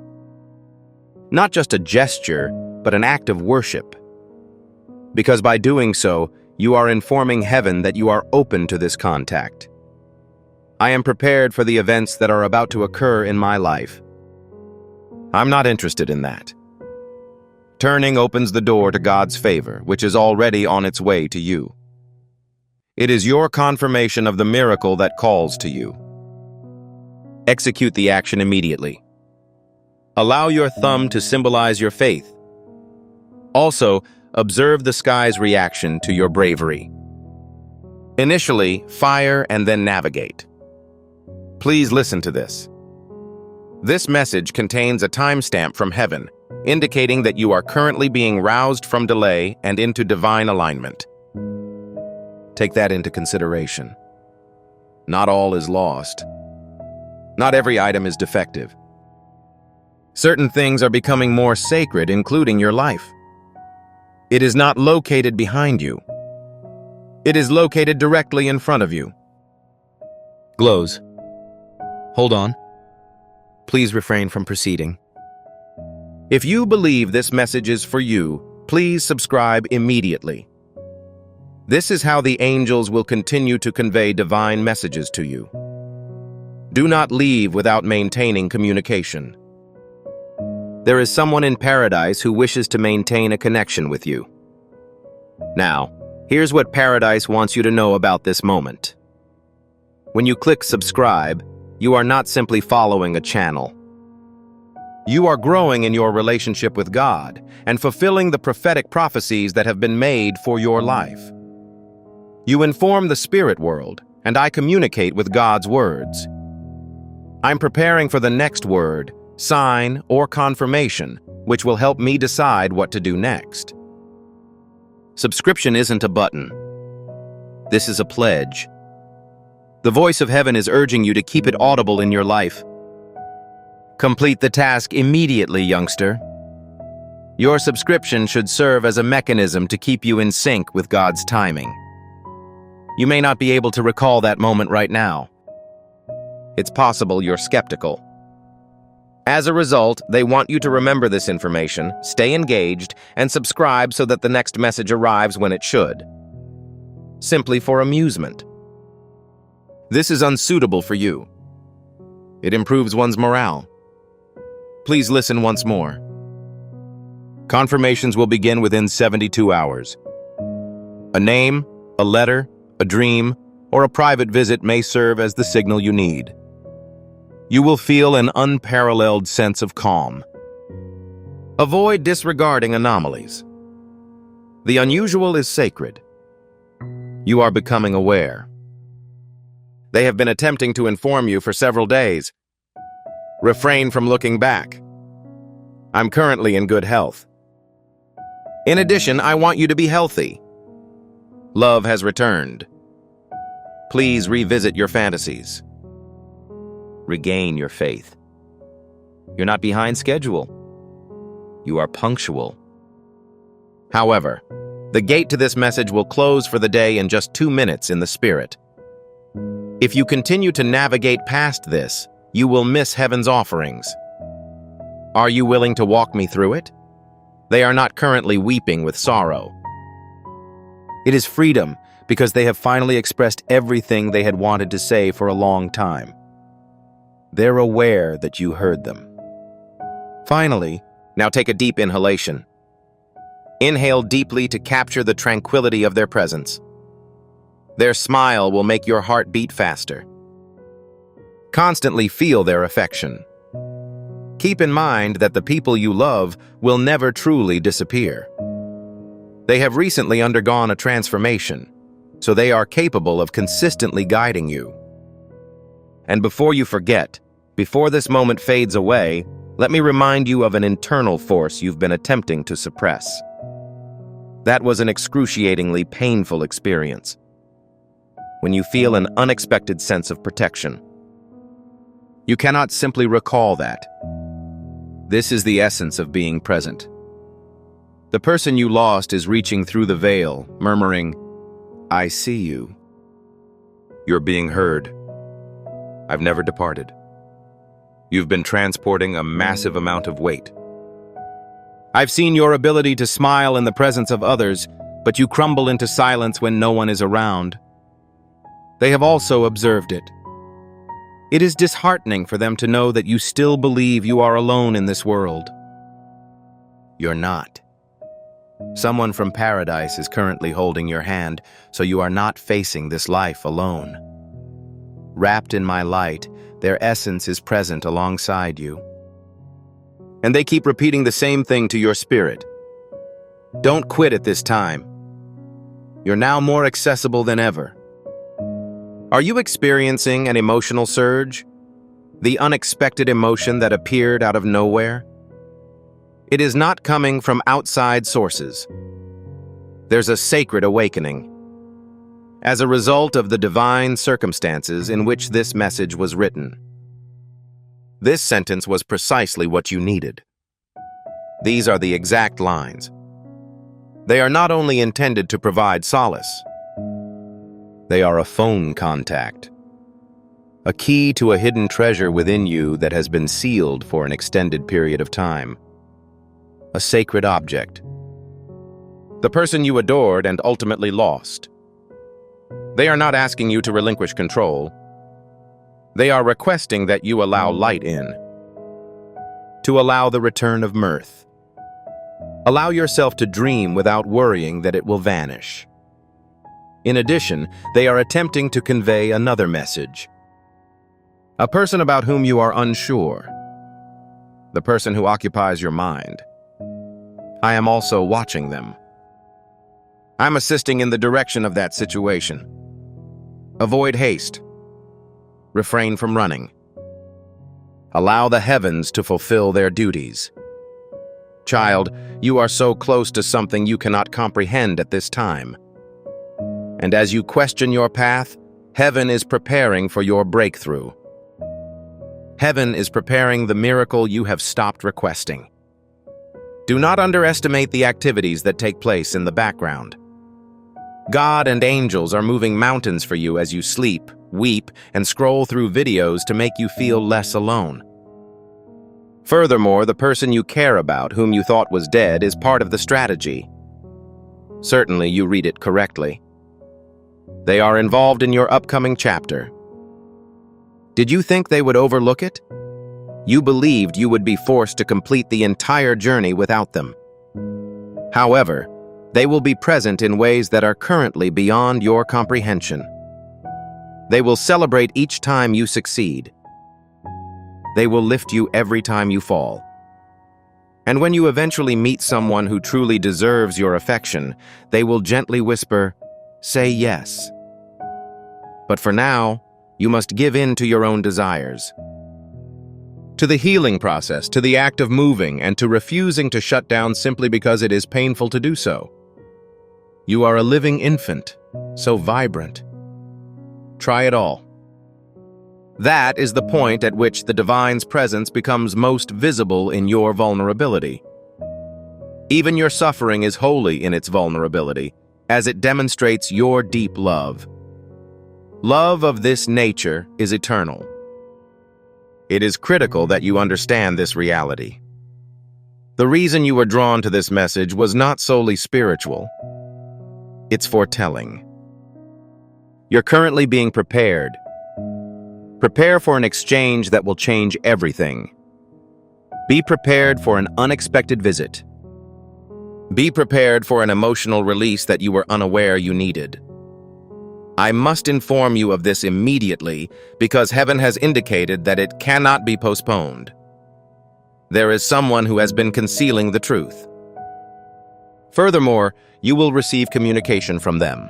Not just a gesture, but an act of worship. Because by doing so, you are informing heaven that you are open to this contact. I am prepared for the events that are about to occur in my life. I'm not interested in that. Turning opens the door to God's favor, which is already on its way to you. It is your confirmation of the miracle that calls to you. Execute the action immediately. Allow your thumb to symbolize your faith. Also, observe the sky's reaction to your bravery. Initially, fire and then navigate. Please listen to this. This message contains a timestamp from heaven, indicating that you are currently being roused from delay and into divine alignment. Take that into consideration. Not all is lost. Not every item is defective. Certain things are becoming more sacred, including your life. It is not located behind you. It is located directly in front of you. Glows. Hold on. Please refrain from proceeding. If you believe this message is for you, please subscribe immediately. This is how the angels will continue to convey divine messages to you. Do not leave without maintaining communication. There is someone in paradise who wishes to maintain a connection with you. Now, here's what paradise wants you to know about this moment. When you click subscribe, you are not simply following a channel. You are growing in your relationship with God and fulfilling the prophetic prophecies that have been made for your life. You inform the spirit world, and I communicate with God's words. I'm preparing for the next word, sign, or confirmation, which will help me decide what to do next. Subscription isn't a button. This is a pledge. The voice of heaven is urging you to keep it audible in your life. Complete the task immediately, youngster. Your subscription should serve as a mechanism to keep you in sync with God's timing. You may not be able to recall that moment right now. It's possible you're skeptical. As a result, they want you to remember this information, stay engaged, and subscribe so that the next message arrives when it should. Simply for amusement. This is unsuitable for you. It improves one's morale. Please listen once more. Confirmations will begin within 72 hours. A name, a letter, a dream, or a private visit may serve as the signal you need. You will feel an unparalleled sense of calm. Avoid disregarding anomalies. The unusual is sacred. You are becoming aware. They have been attempting to inform you for several days. Refrain from looking back. I'm currently in good health. In addition, I want you to be healthy. Love has returned. Please revisit your fantasies. Regain your faith. You're not behind schedule. You are punctual. However, the gate to this message will close for the day in just 2 minutes in the spirit. If you continue to navigate past this, you will miss heaven's offerings. Are you willing to walk me through it? They are not currently weeping with sorrow. It is freedom because they have finally expressed everything they had wanted to say for a long time. They're aware that you heard them. Finally, now take a deep inhalation. Inhale deeply to capture the tranquility of their presence. Their smile will make your heart beat faster. Constantly feel their affection. Keep in mind that the people you love will never truly disappear. They have recently undergone a transformation, so they are capable of consistently guiding you. And before you forget, before this moment fades away, let me remind you of an internal force you've been attempting to suppress. That was an excruciatingly painful experience. When you feel an unexpected sense of protection. You cannot simply recall that. This is the essence of being present. The person you lost is reaching through the veil, murmuring, "I see you. You're being heard. I've never departed. You've been transporting a massive amount of weight. I've seen your ability to smile in the presence of others, but you crumble into silence when no one is around. They have also observed it. It is disheartening for them to know that you still believe you are alone in this world. You're not. Someone from paradise is currently holding your hand, so you are not facing this life alone. Wrapped in my light, their essence is present alongside you. And they keep repeating the same thing to your spirit. Don't quit at this time. You're now more accessible than ever. Are you experiencing an emotional surge? The unexpected emotion that appeared out of nowhere? It is not coming from outside sources. There's a sacred awakening. As a result of the divine circumstances in which this message was written. This sentence was precisely what you needed. These are the exact lines. They are not only intended to provide solace, they are a phone contact, a key to a hidden treasure within you that has been sealed for an extended period of time, a sacred object, the person you adored and ultimately lost. They are not asking you to relinquish control. They are requesting that you allow light in, to allow the return of mirth. Allow yourself to dream without worrying that it will vanish. In addition, they are attempting to convey another message. A person about whom you are unsure, the person who occupies your mind. I am also watching them. I'm assisting in the direction of that situation. Avoid haste. Refrain from running. Allow the heavens to fulfill their duties. Child, you are so close to something you cannot comprehend at this time. And as you question your path, heaven is preparing for your breakthrough. Heaven is preparing the miracle you have stopped requesting. Do not underestimate the activities that take place in the background. God and angels are moving mountains for you as you sleep, weep, and scroll through videos to make you feel less alone. Furthermore, the person you care about, whom you thought was dead, is part of the strategy. Certainly, you read it correctly. They are involved in your upcoming chapter. Did you think they would overlook it? You believed you would be forced to complete the entire journey without them. However, they will be present in ways that are currently beyond your comprehension. They will celebrate each time you succeed. They will lift you every time you fall. And when you eventually meet someone who truly deserves your affection, they will gently whisper, "Say yes." But for now, you must give in to your own desires. To the healing process, to the act of moving, and to refusing to shut down simply because it is painful to do so. You are a living infant, so vibrant. Try it all. That is the point at which the divine's presence becomes most visible in your vulnerability. Even your suffering is holy in its vulnerability, as it demonstrates your deep love. Love of this nature is eternal. It is critical that you understand this reality. The reason you were drawn to this message was not solely spiritual. It's foretelling. You're currently being prepared. Prepare for an exchange that will change everything. Be prepared for an unexpected visit. Be prepared for an emotional release that you were unaware you needed. I must inform you of this immediately because heaven has indicated that it cannot be postponed. There is someone who has been concealing the truth. Furthermore, you will receive communication from them.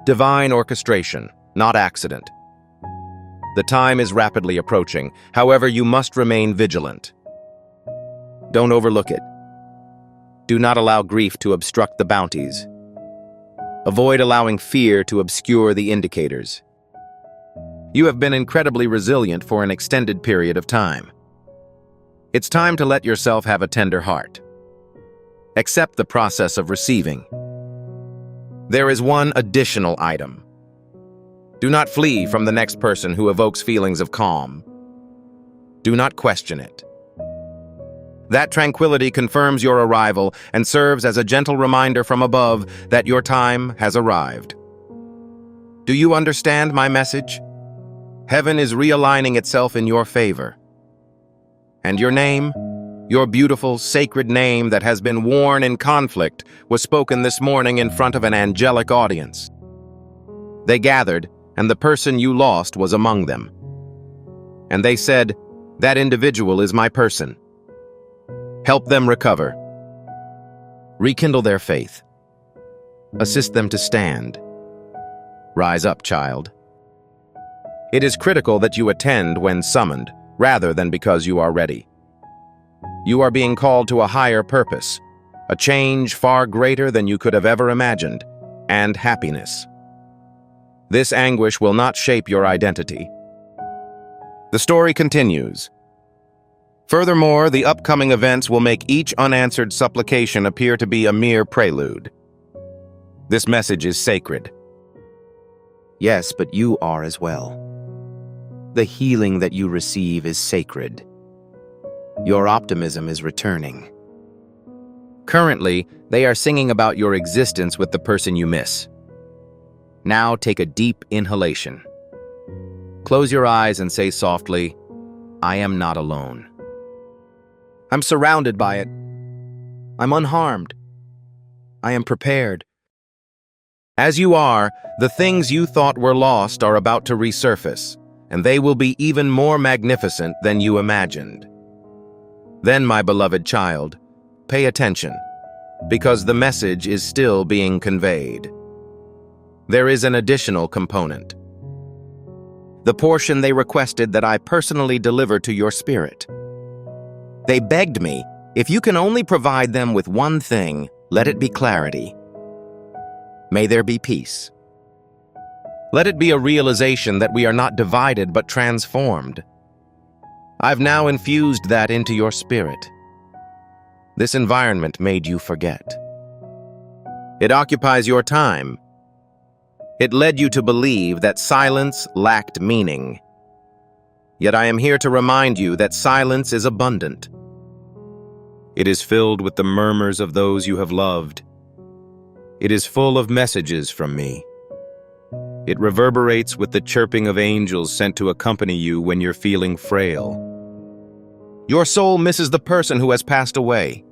Divine orchestration, not accident. The time is rapidly approaching, however, you must remain vigilant. Don't overlook it. Do not allow grief to obstruct the bounties. Avoid allowing fear to obscure the indicators. You have been incredibly resilient for an extended period of time. It's time to let yourself have a tender heart. Accept the process of receiving. There is one additional item. Do not flee from the next person who evokes feelings of calm. Do not question it. That tranquility confirms your arrival and serves as a gentle reminder from above that your time has arrived. Do you understand my message? Heaven is realigning itself in your favor. And your name, your beautiful, sacred name that has been worn in conflict, was spoken this morning in front of an angelic audience. They gathered, and the person you lost was among them. And they said, "That individual is my person." Help them recover. Rekindle their faith. Assist them to stand. Rise up, child. It is critical that you attend when summoned, rather than because you are ready. You are being called to a higher purpose, a change far greater than you could have ever imagined, and happiness. This anguish will not shape your identity. The story continues. Furthermore, the upcoming events will make each unanswered supplication appear to be a mere prelude. This message is sacred. Yes, but you are as well. The healing that you receive is sacred. Your optimism is returning. Currently, they are singing about your existence with the person you miss. Now take a deep inhalation. Close your eyes and say softly, "I am not alone. I'm surrounded by it. I'm unharmed. I am prepared." As you are, the things you thought were lost are about to resurface, and they will be even more magnificent than you imagined. Then, my beloved child, pay attention, because the message is still being conveyed. There is an additional component. The portion they requested that I personally deliver to your spirit. They begged me, if you can only provide them with one thing, let it be clarity. May there be peace. Let it be a realization that we are not divided but transformed. I've now infused that into your spirit. This environment made you forget. It occupies your time. It led you to believe that silence lacked meaning. Yet I am here to remind you that silence is abundant. It is filled with the murmurs of those you have loved. It is full of messages from me. It reverberates with the chirping of angels sent to accompany you when you're feeling frail. Your soul misses the person who has passed away.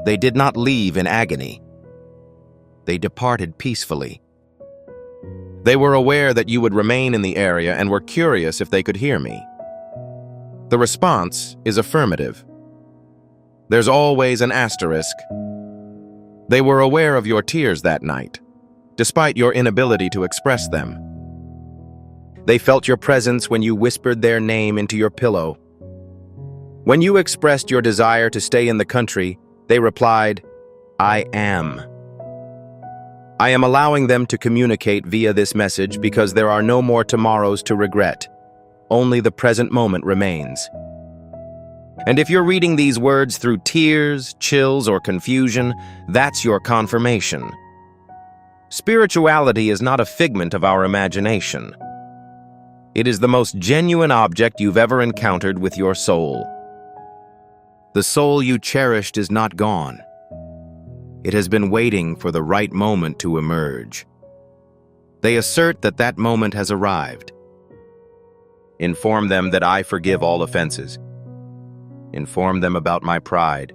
They did not leave in agony. They departed peacefully. They were aware that you would remain in the area and were curious if they could hear me. The response is affirmative. There's always an asterisk. They were aware of your tears that night, despite your inability to express them. They felt your presence when you whispered their name into your pillow. When you expressed your desire to stay in the country, they replied, "I am." I am allowing them to communicate via this message because there are no more tomorrows to regret. Only the present moment remains. And if you're reading these words through tears, chills, or confusion, that's your confirmation. Spirituality is not a figment of our imagination. It is the most genuine object you've ever encountered with your soul. The soul you cherished is not gone. It has been waiting for the right moment to emerge. They assert that that moment has arrived. Inform them that I forgive all offenses. Inform them about my pride.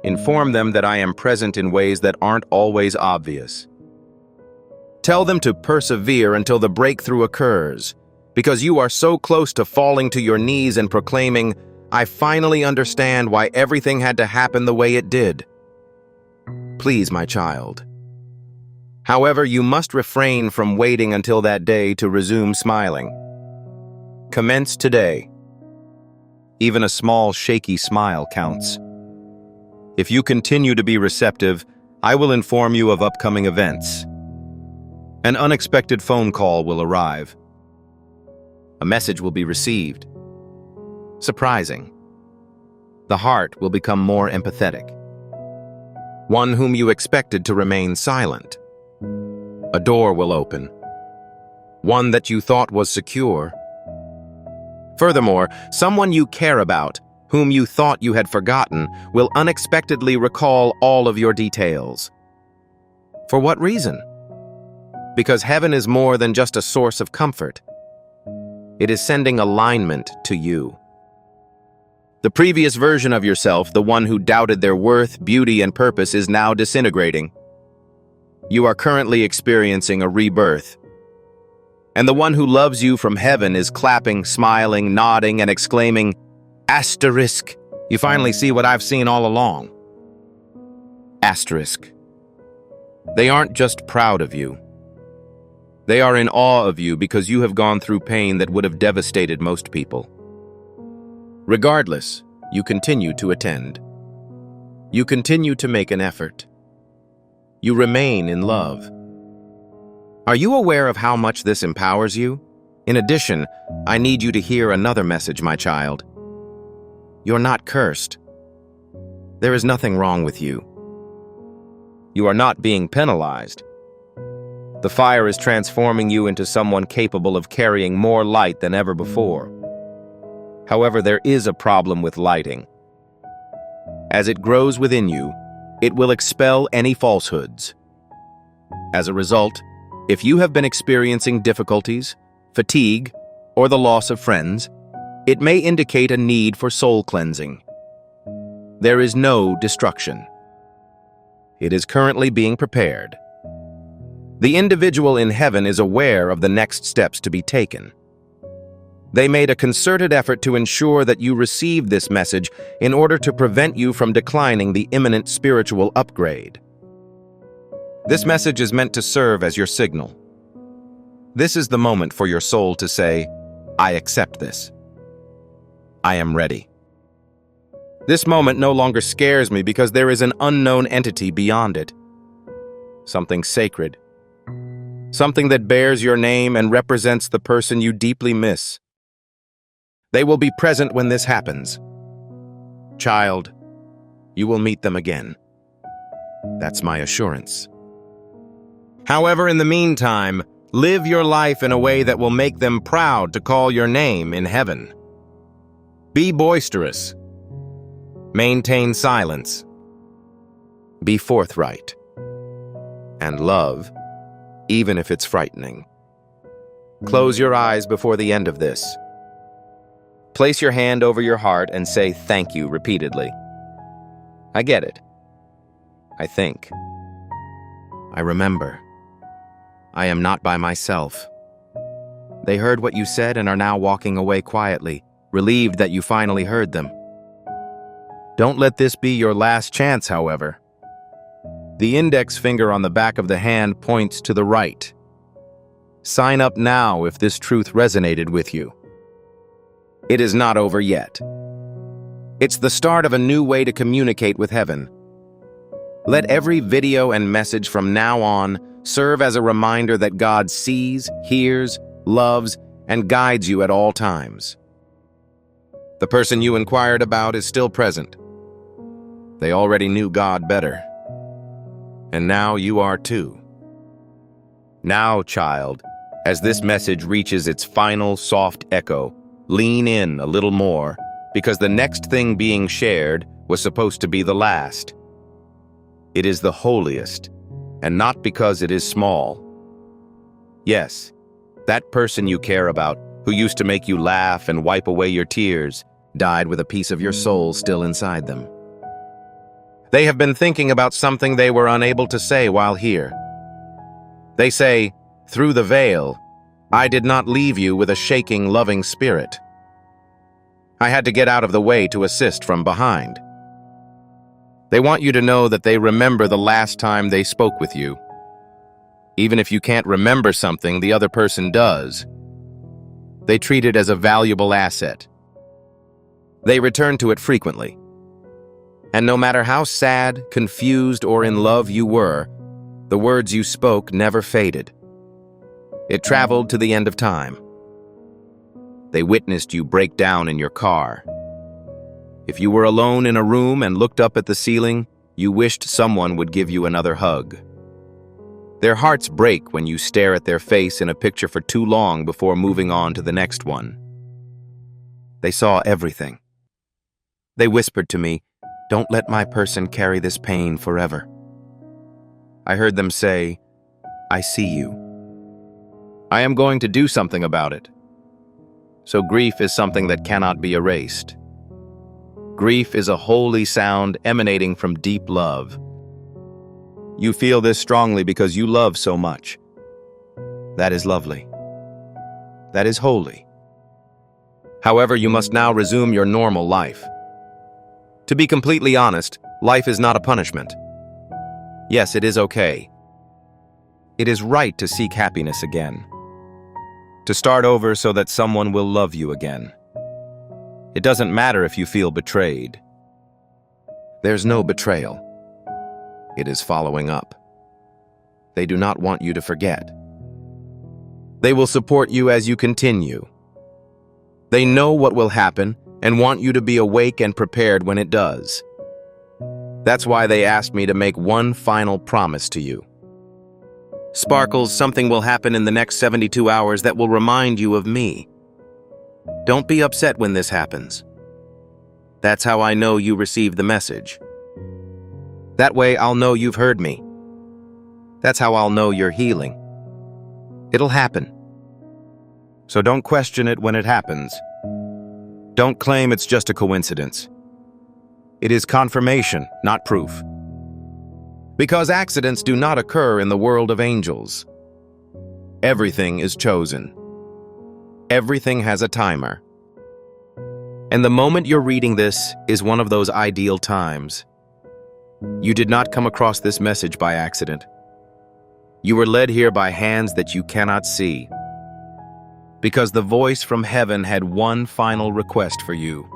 Inform them that I am present in ways that aren't always obvious. Tell them to persevere until the breakthrough occurs, because you are so close to falling to your knees and proclaiming, "I finally understand why everything had to happen the way it did." Please, my child. However, you must refrain from waiting until that day to resume smiling. Commence today. Even a small, shaky smile counts. If you continue to be receptive, I will inform you of upcoming events. An unexpected phone call will arrive. A message will be received. Surprising. The heart will become more empathetic. One whom you expected to remain silent. A door will open. One that you thought was secure. Furthermore, someone you care about, whom you thought you had forgotten, will unexpectedly recall all of your details. For what reason? Because heaven is more than just a source of comfort. It is sending alignment to you. The previous version of yourself, the one who doubted their worth, beauty, and purpose, is now disintegrating. You are currently experiencing a rebirth. And the one who loves you from heaven is clapping, smiling, nodding, and exclaiming, "Asterisk! You finally see what I've seen all along." Asterisk. They aren't just proud of you. They are in awe of you because you have gone through pain that would have devastated most people. Regardless, you continue to attend. You continue to make an effort. You remain in love. Are you aware of how much this empowers you? In addition, I need you to hear another message, my child. You're not cursed. There is nothing wrong with you. You are not being penalized. The fire is transforming you into someone capable of carrying more light than ever before. However, there is a problem with lighting. As it grows within you, it will expel any falsehoods. As a result, if you have been experiencing difficulties, fatigue, or the loss of friends, it may indicate a need for soul cleansing. There is no destruction. It is currently being prepared. The individual in heaven is aware of the next steps to be taken. They made a concerted effort to ensure that you receive this message in order to prevent you from declining the imminent spiritual upgrade. This message is meant to serve as your signal. This is the moment for your soul to say, "I accept this. I am ready." This moment no longer scares me because there is an unknown entity beyond it. Something sacred. Something that bears your name and represents the person you deeply miss. They will be present when this happens. Child, you will meet them again. That's my assurance. However, in the meantime, live your life in a way that will make them proud to call your name in heaven. Be boisterous. Maintain silence. Be forthright. And love, even if it's frightening. Close your eyes before the end of this. Place your hand over your heart and say thank you repeatedly. I get it. I think. I remember. I am not by myself. They heard what you said and are now walking away quietly, relieved that you finally heard them. Don't let this be your last chance, however. The index finger on the back of the hand points to the right. Sign up now if this truth resonated with you. It is not over yet. It's the start of a new way to communicate with heaven. Let every video and message from now on serve as a reminder that God sees, hears, loves, and guides you at all times. The person you inquired about is still present. They already knew God better. And now you are too. Now, child, as this message reaches its final soft echo, lean in a little more, because the next thing being shared was supposed to be the last. It is the holiest, and not because it is small. Yes, that person you care about, who used to make you laugh and wipe away your tears, died with a piece of your soul still inside them. They have been thinking about something they were unable to say while here. They say, through the veil, I did not leave you with a shaking, loving spirit. I had to get out of the way to assist from behind. They want you to know that they remember the last time they spoke with you. Even if you can't remember something the other person does, they treat it as a valuable asset. They return to it frequently. And no matter how sad, confused, or in love you were, the words you spoke never faded. It traveled to the end of time. They witnessed you break down in your car. If you were alone in a room and looked up at the ceiling, you wished someone would give you another hug. Their hearts break when you stare at their face in a picture for too long before moving on to the next one. They saw everything. They whispered to me, "Don't let my person carry this pain forever." I heard them say, "I see you. I am going to do something about it." So grief is something that cannot be erased. Grief is a holy sound emanating from deep love. You feel this strongly because you love so much. That is lovely. That is holy. However, you must now resume your normal life. To be completely honest, life is not a punishment. Yes, it is okay. It is right to seek happiness again. To start over so that someone will love you again. It doesn't matter if you feel betrayed. There's no betrayal. It is following up. They do not want you to forget. They will support you as you continue. They know what will happen, and want you to be awake and prepared when it does. That's why they asked me to make one final promise to you. Sparkles, something will happen in the next 72 hours that will remind you of me. Don't be upset when this happens. That's how I know you received the message. That way I'll know you've heard me. That's how I'll know you're healing. It'll happen. So don't question it when it happens. Don't claim it's just a coincidence. It is confirmation, not proof. Because accidents do not occur in the world of angels. Everything is chosen. Everything has a timer. And the moment you're reading this is one of those ideal times. You did not come across this message by accident. You were led here by hands that you cannot see. Because the voice from heaven had one final request for you.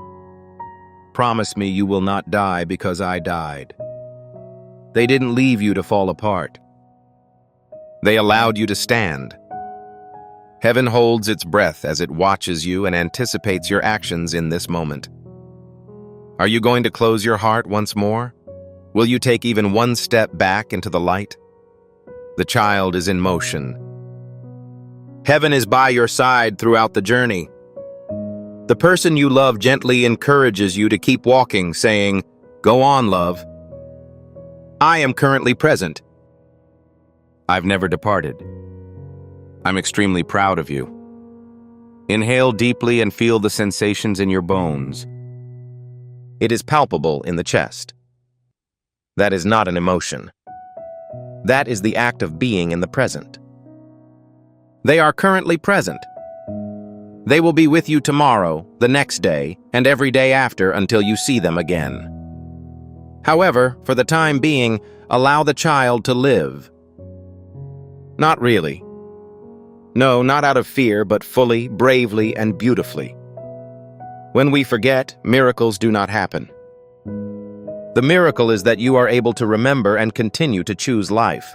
Promise me you will not die because I died. They didn't leave you to fall apart. They allowed you to stand. Heaven holds its breath as it watches you and anticipates your actions in this moment. Are you going to close your heart once more? Will you take even one step back into the light? The child is in motion. Heaven is by your side throughout the journey. The person you love gently encourages you to keep walking, saying, "Go on, love. I am currently present. I've never departed. I'm extremely proud of you." Inhale deeply and feel the sensations in your bones. It is palpable in the chest. That is not an emotion. That is the act of being in the present. They are currently present. They will be with you tomorrow, the next day, and every day after until you see them again. However, for the time being, allow the child to live. Not really. No, not out of fear, but fully, bravely, and beautifully. When we forget, miracles do not happen. The miracle is that you are able to remember and continue to choose life.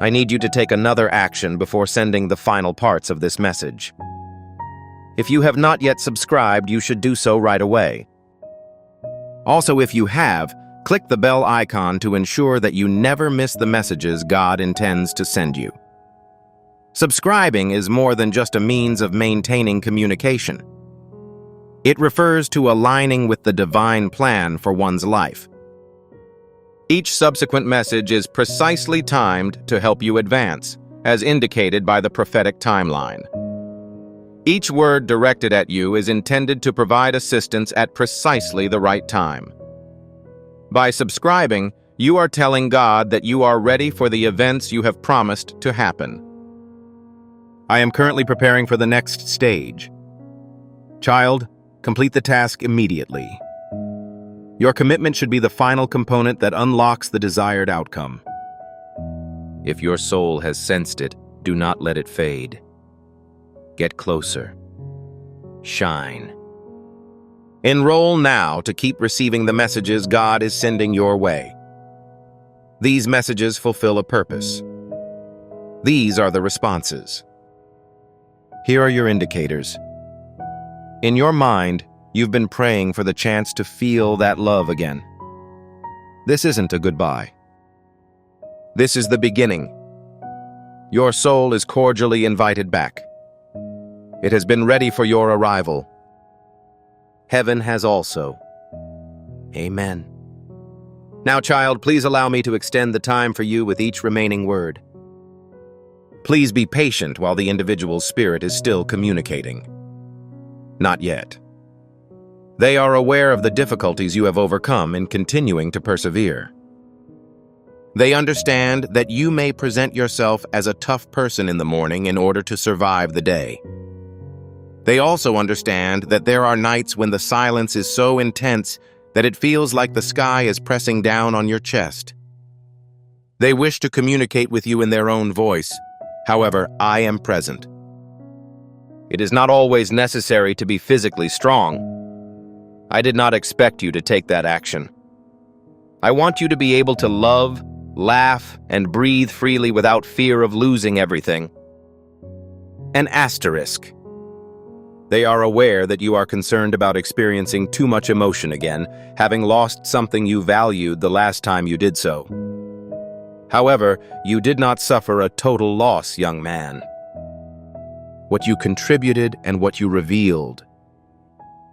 I need you to take another action before sending the final parts of this message. If you have not yet subscribed, you should do so right away. Also, if you have, click the bell icon to ensure that you never miss the messages God intends to send you. Subscribing is more than just a means of maintaining communication. It refers to aligning with the divine plan for one's life. Each subsequent message is precisely timed to help you advance, as indicated by the prophetic timeline. Each word directed at you is intended to provide assistance at precisely the right time. By subscribing, you are telling God that you are ready for the events you have promised to happen. I am currently preparing for the next stage. Child, complete the task immediately. Your commitment should be the final component that unlocks the desired outcome. If your soul has sensed it, do not let it fade. Get closer. Shine. Enroll now to keep receiving the messages God is sending your way. These messages fulfill a purpose. These are the responses. Here are your indicators. In your mind, you've been praying for the chance to feel that love again. This isn't a goodbye. This is the beginning. Your soul is cordially invited back. It has been ready for your arrival. Heaven has also. Amen. Now, child, please allow me to extend the time for you with each remaining word. Please be patient while the individual's spirit is still communicating. Not yet. They are aware of the difficulties you have overcome in continuing to persevere. They understand that you may present yourself as a tough person in the morning in order to survive the day. They also understand that there are nights when the silence is so intense that it feels like the sky is pressing down on your chest. They wish to communicate with you in their own voice. However, I am present. It is not always necessary to be physically strong. I did not expect you to take that action. I want you to be able to love, laugh, and breathe freely without fear of losing everything. An asterisk. They are aware that you are concerned about experiencing too much emotion again, having lost something you valued the last time you did so. However, you did not suffer a total loss, young man. What you contributed and what you revealed.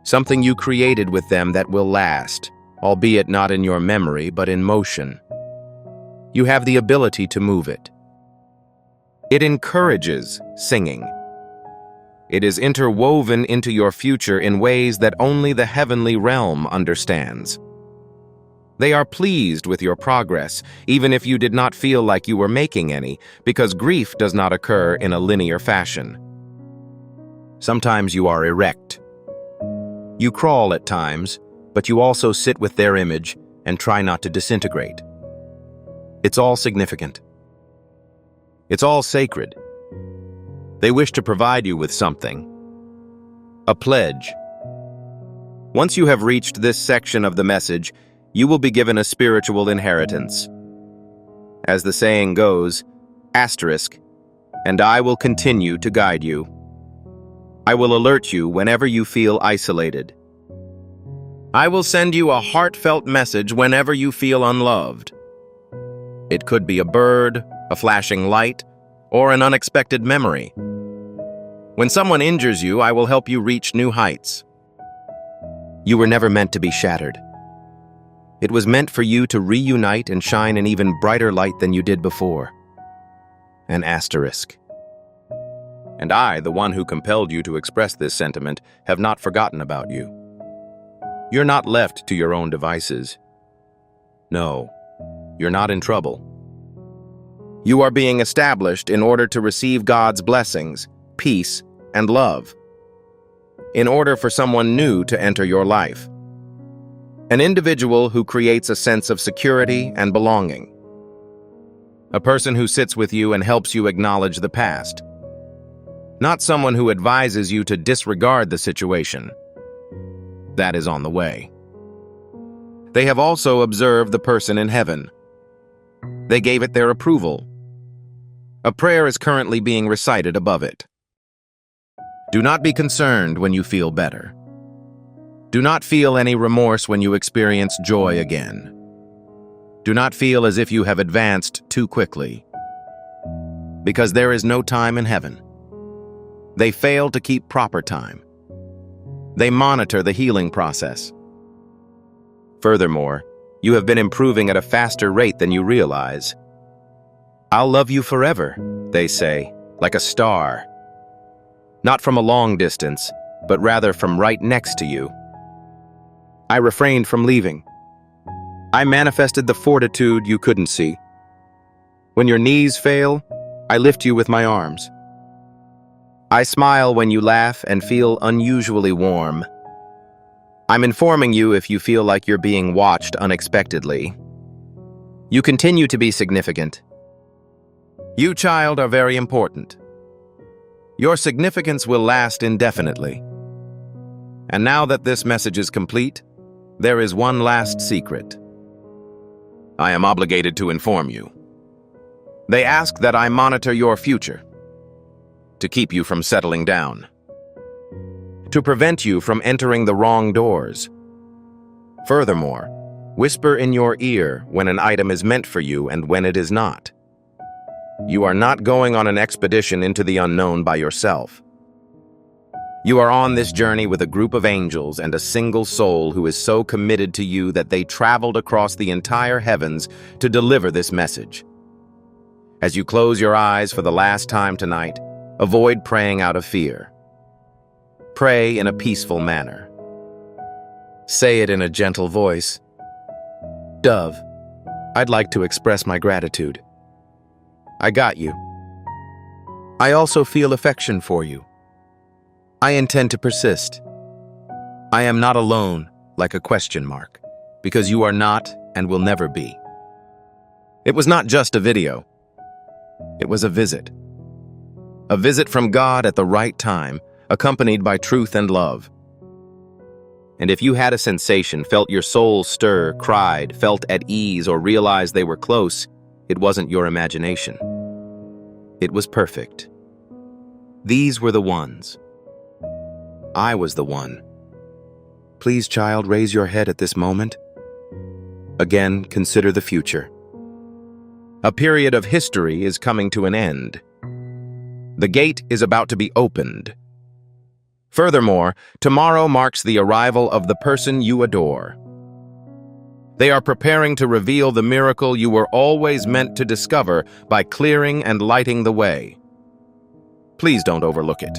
Something you created with them that will last, albeit not in your memory, but in motion. You have the ability to move it. It encourages singing. It is interwoven into your future in ways that only the heavenly realm understands. They are pleased with your progress, even if you did not feel like you were making any, because grief does not occur in a linear fashion. Sometimes you are erect. You crawl at times, but you also sit with their image and try not to disintegrate. It's all significant. It's all sacred. They wish to provide you with something. A pledge. Once you have reached this section of the message, you will be given a spiritual inheritance. As the saying goes, asterisk, and I will continue to guide you. I will alert you whenever you feel isolated. I will send you a heartfelt message whenever you feel unloved. It could be a bird, a flashing light, or an unexpected memory. When someone injures you, I will help you reach new heights. You were never meant to be shattered. It was meant for you to reunite and shine an even brighter light than you did before. An asterisk. And I, the one who compelled you to express this sentiment, have not forgotten about you. You're not left to your own devices. No, you're not in trouble. You are being established in order to receive God's blessings, peace, and love. In order for someone new to enter your life. An individual who creates a sense of security and belonging. A person who sits with you and helps you acknowledge the past. Not someone who advises you to disregard the situation. That is on the way. They have also observed the person in heaven. They gave it their approval. A prayer is currently being recited above it. Do not be concerned when you feel better. Do not feel any remorse when you experience joy again. Do not feel as if you have advanced too quickly. Because there is no time in heaven. They fail to keep proper time. They monitor the healing process. Furthermore, you have been improving at a faster rate than you realize. I'll love you forever, they say, like a star. Not from a long distance, but rather from right next to you. I refrained from leaving. I manifested the fortitude you couldn't see. When your knees fail, I lift you with my arms. I smile when you laugh and feel unusually warm. I'm informing you if you feel like you're being watched unexpectedly. You continue to be significant. You, child, are very important. Your significance will last indefinitely. And now that this message is complete, there is one last secret. I am obligated to inform you. They ask that I monitor your future, to keep you from settling down, to prevent you from entering the wrong doors. Furthermore, whisper in your ear when an item is meant for you and when it is not. You are not going on an expedition into the unknown by yourself. You are on this journey with a group of angels and a single soul who is so committed to you that they traveled across the entire heavens to deliver this message. As you close your eyes for the last time tonight, avoid praying out of fear. Pray in a peaceful manner. Say it in a gentle voice. Dove, I'd like to express my gratitude. I got you. I also feel affection for you. I intend to persist. I am not alone, like a question mark, because you are not and will never be. It was not just a video. It was a visit. A visit from God at the right time, accompanied by truth and love. And if you had a sensation, felt your soul stir, cried, felt at ease, or realized they were close, it wasn't your imagination. It was perfect. These were the ones. I was the one. Please, child, raise your head at this moment. Again, consider the future. A period of history is coming to an end. The gate is about to be opened. Furthermore, tomorrow marks the arrival of the person you adore. They are preparing to reveal the miracle you were always meant to discover by clearing and lighting the way. Please don't overlook it.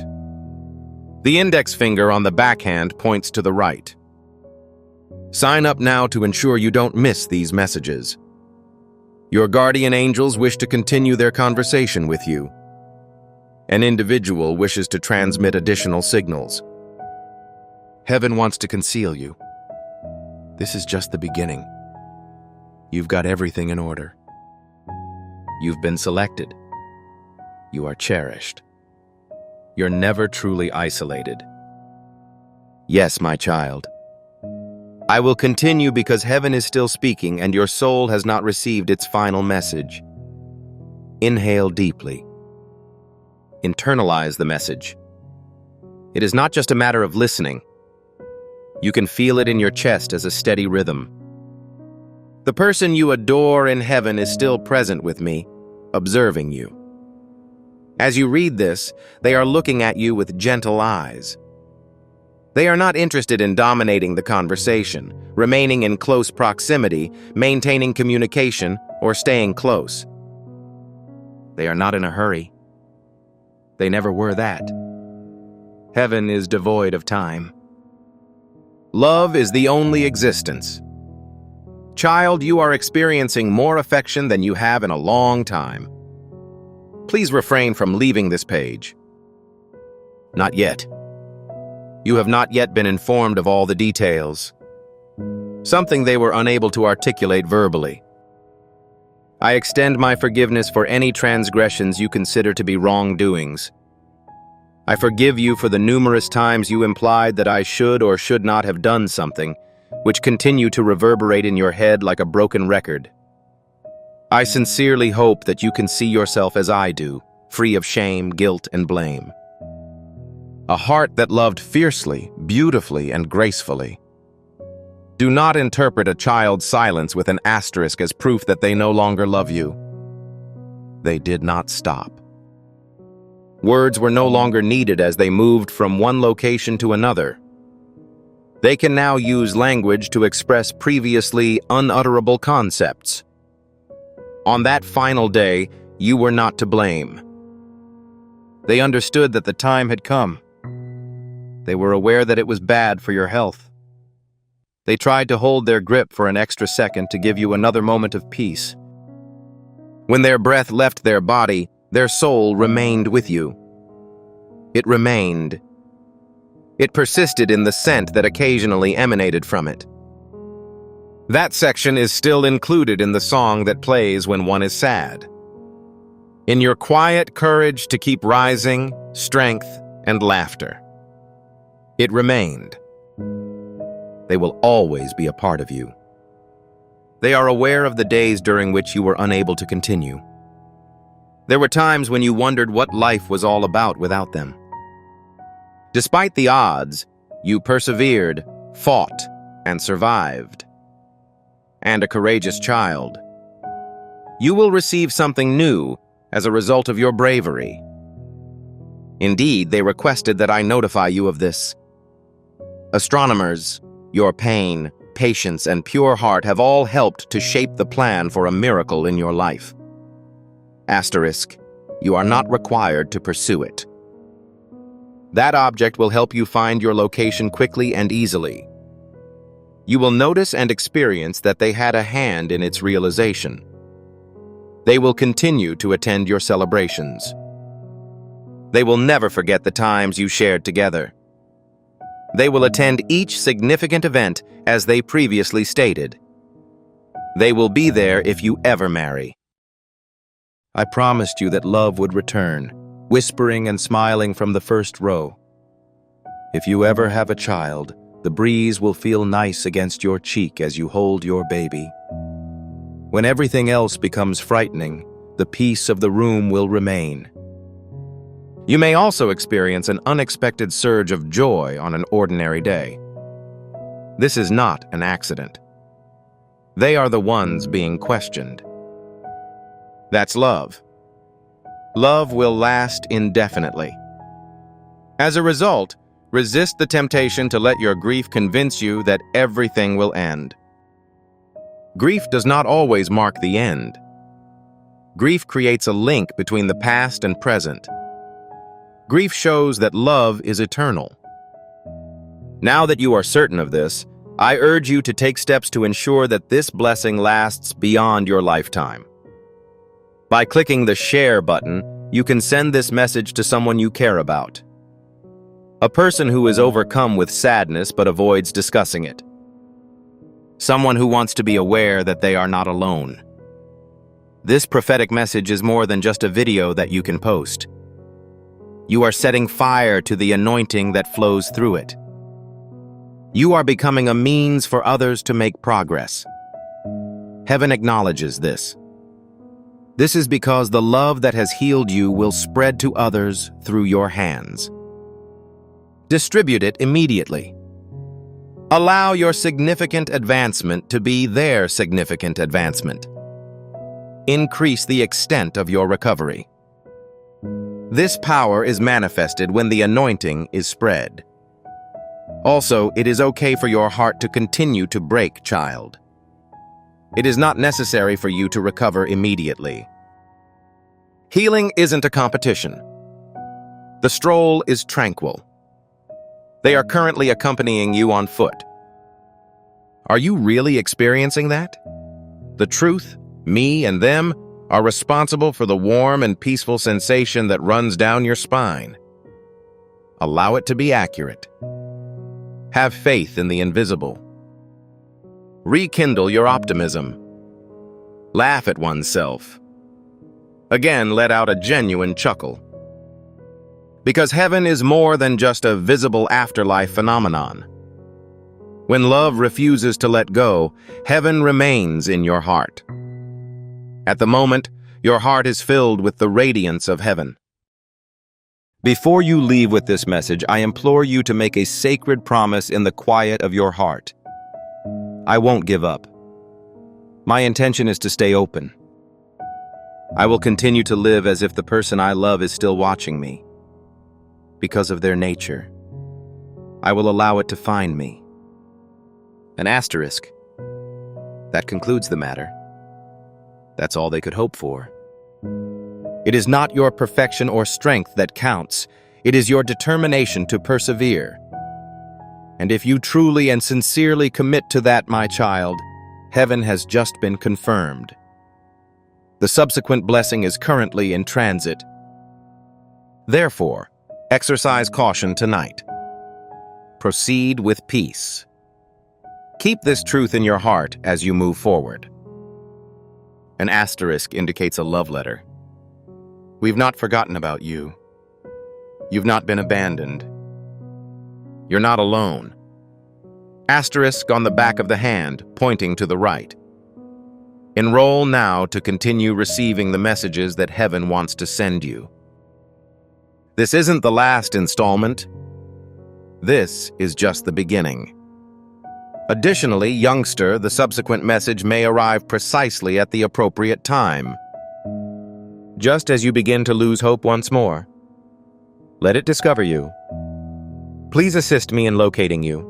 The index finger on the backhand points to the right. Sign up now to ensure you don't miss these messages. Your guardian angels wish to continue their conversation with you. An individual wishes to transmit additional signals. Heaven wants to conceal you. This is just the beginning. You've got everything in order. You've been selected. You are cherished. You're never truly isolated. Yes, my child. I will continue because heaven is still speaking and your soul has not received its final message. Inhale deeply. Internalize the message. It is not just a matter of listening. You can feel it in your chest as a steady rhythm. The person you adore in heaven is still present with me, observing you. As you read this, they are looking at you with gentle eyes. They are not interested in dominating the conversation, remaining in close proximity, maintaining communication, or staying close. They are not in a hurry. They never were that. Heaven is devoid of time. Love is the only existence. Child, you are experiencing more affection than you have in a long time. Please refrain from leaving this page. Not yet. You have not yet been informed of all the details. Something they were unable to articulate verbally. I extend my forgiveness for any transgressions you consider to be wrongdoings. I forgive you for the numerous times you implied that I should or should not have done something, which continue to reverberate in your head like a broken record. I sincerely hope that you can see yourself as I do, free of shame, guilt, and blame. A heart that loved fiercely, beautifully, and gracefully. Do not interpret a child's silence with an asterisk as proof that they no longer love you. They did not stop. Words were no longer needed as they moved from one location to another. They can now use language to express previously unutterable concepts. On that final day, you were not to blame. They understood that the time had come. They were aware that it was bad for your health. They tried to hold their grip for an extra second to give you another moment of peace. When their breath left their body, their soul remained with you. It remained. It persisted in the scent that occasionally emanated from it. That section is still included in the song that plays when one is sad. In your quiet courage to keep rising, strength, and laughter. It remained. They will always be a part of you. They are aware of the days during which you were unable to continue. There were times when you wondered what life was all about without them. Despite the odds, you persevered, fought, and survived. And a courageous child. You will receive something new as a result of your bravery. Indeed, they requested that I notify you of this. Astronomers, your pain, patience, and pure heart have all helped to shape the plan for a miracle in your life. Asterisk, you are not required to pursue it. That object will help you find your location quickly and easily. You will notice and experience that they had a hand in its realization. They will continue to attend your celebrations. They will never forget the times you shared together. They will attend each significant event as they previously stated. They will be there if you ever marry. I promised you that love would return, whispering and smiling from the first row. If you ever have a child, the breeze will feel nice against your cheek as you hold your baby. When everything else becomes frightening, the peace of the room will remain. You may also experience an unexpected surge of joy on an ordinary day. This is not an accident. They are the ones being questioned. That's love. Love will last indefinitely. As a result, resist the temptation to let your grief convince you that everything will end. Grief does not always mark the end. Grief creates a link between the past and present. Grief shows that love is eternal. Now that you are certain of this, I urge you to take steps to ensure that this blessing lasts beyond your lifetime. By clicking the share button, you can send this message to someone you care about. A person who is overcome with sadness but avoids discussing it. Someone who wants to be aware that they are not alone. This prophetic message is more than just a video that you can post. You are setting fire to the anointing that flows through it. You are becoming a means for others to make progress. Heaven acknowledges this. This is because the love that has healed you will spread to others through your hands. Distribute it immediately. Allow your significant advancement to be their significant advancement. Increase the extent of your recovery. This power is manifested when the anointing is spread. Also, it is okay for your heart to continue to break, child. It is not necessary for you to recover immediately. Healing isn't a competition. The stroll is tranquil. They are currently accompanying you on foot. Are you really experiencing that? The truth, me and them, are responsible for the warm and peaceful sensation that runs down your spine. Allow it to be accurate. Have faith in the invisible. Rekindle your optimism. Laugh at oneself. Again, let out a genuine chuckle. Because heaven is more than just a visible afterlife phenomenon. When love refuses to let go, heaven remains in your heart. At the moment, your heart is filled with the radiance of heaven. Before you leave with this message, I implore you to make a sacred promise in the quiet of your heart. I won't give up. My intention is to stay open. I will continue to live as if the person I love is still watching me. Because of their nature, I will allow it to find me. An asterisk. That concludes the matter. That's all they could hope for. It is not your perfection or strength that counts. It is your determination to persevere. And if you truly and sincerely commit to that, my child, heaven has just been confirmed. The subsequent blessing is currently in transit. Therefore, exercise caution tonight. Proceed with peace. Keep this truth in your heart as you move forward. An asterisk indicates a love letter. We've not forgotten about you. You've not been abandoned. You're not alone. Asterisk on the back of the hand, pointing to the right. Enroll now to continue receiving the messages that heaven wants to send you. This isn't the last installment. This is just the beginning. Additionally, youngster, the subsequent message may arrive precisely at the appropriate time. Just as you begin to lose hope once more, let it discover you. Please assist me in locating you.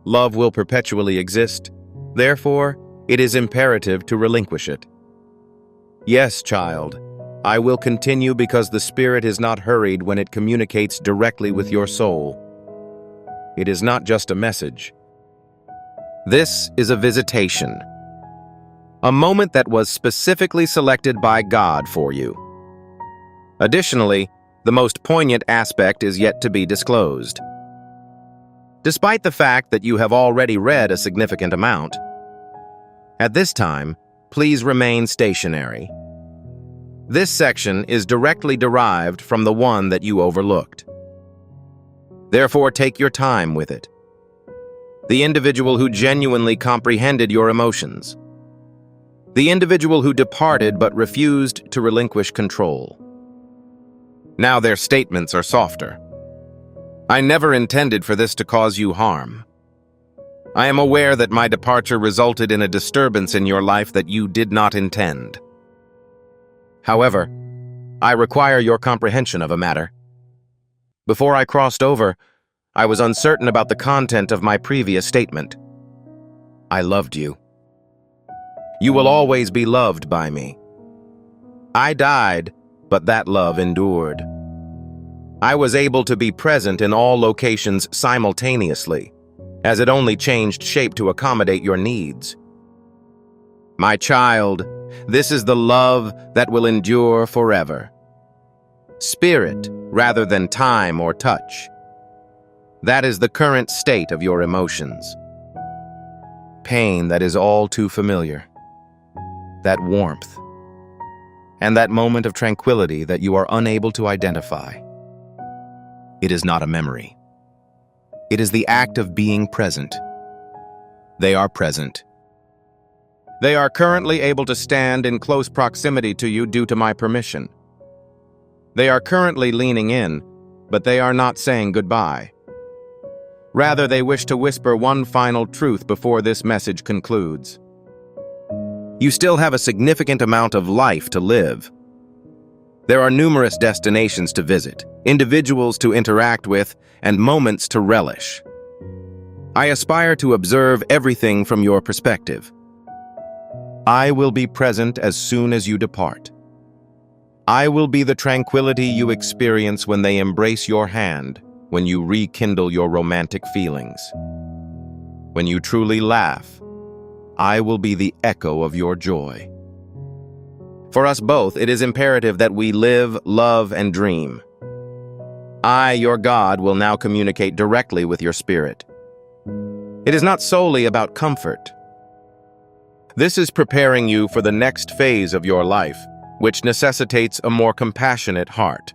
Love will perpetually exist. Therefore, it is imperative to relinquish it. Yes, child, I will continue because the Spirit is not hurried when it communicates directly with your soul. It is not just a message. This is a visitation. A moment that was specifically selected by God for you. Additionally, the most poignant aspect is yet to be disclosed. Despite the fact that you have already read a significant amount, at this time, please remain stationary. This section is directly derived from the one that you overlooked. Therefore, take your time with it. The individual who genuinely comprehended your emotions. The individual who departed but refused to relinquish control. Now their statements are softer. I never intended for this to cause you harm. I am aware that my departure resulted in a disturbance in your life that you did not intend. However, I require your comprehension of a matter. Before I crossed over, I was uncertain about the content of my previous statement. I loved you. You will always be loved by me. I died, but that love endured. I was able to be present in all locations simultaneously, as it only changed shape to accommodate your needs. My child, this is the love that will endure forever. Spirit rather than time or touch. That is the current state of your emotions. Pain that is all too familiar. That warmth. And that moment of tranquility that you are unable to identify. It is not a memory. It is the act of being present. They are present. They are currently able to stand in close proximity to you due to my permission. They are currently leaning in, but they are not saying goodbye. Rather, they wish to whisper one final truth before this message concludes. You still have a significant amount of life to live. There are numerous destinations to visit, individuals to interact with, and moments to relish. I aspire to observe everything from your perspective. I will be present as soon as you depart. I will be the tranquility you experience when they embrace your hand, when you rekindle your romantic feelings. When you truly laugh, I will be the echo of your joy. For us both, it is imperative that we live, love, and dream. I, your God, will now communicate directly with your spirit. It is not solely about comfort. This is preparing you for the next phase of your life, which necessitates a more compassionate heart.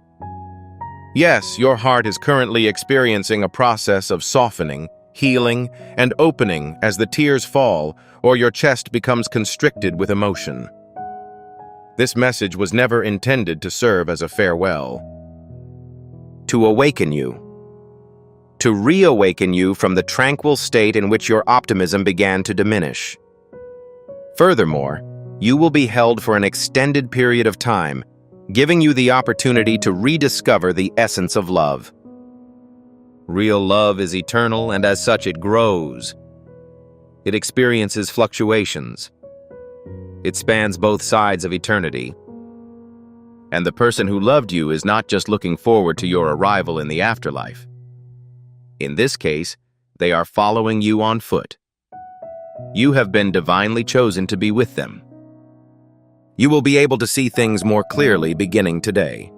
Yes, your heart is currently experiencing a process of softening, healing, and opening as the tears fall or your chest becomes constricted with emotion. This message was never intended to serve as a farewell. To awaken you. To reawaken you from the tranquil state in which your optimism began to diminish. Furthermore, you will be held for an extended period of time, giving you the opportunity to rediscover the essence of love. Real love is eternal, and as such it grows. It experiences fluctuations. It spans both sides of eternity. And the person who loved you is not just looking forward to your arrival in the afterlife. In this case, they are following you on foot. You have been divinely chosen to be with them. You will be able to see things more clearly beginning today.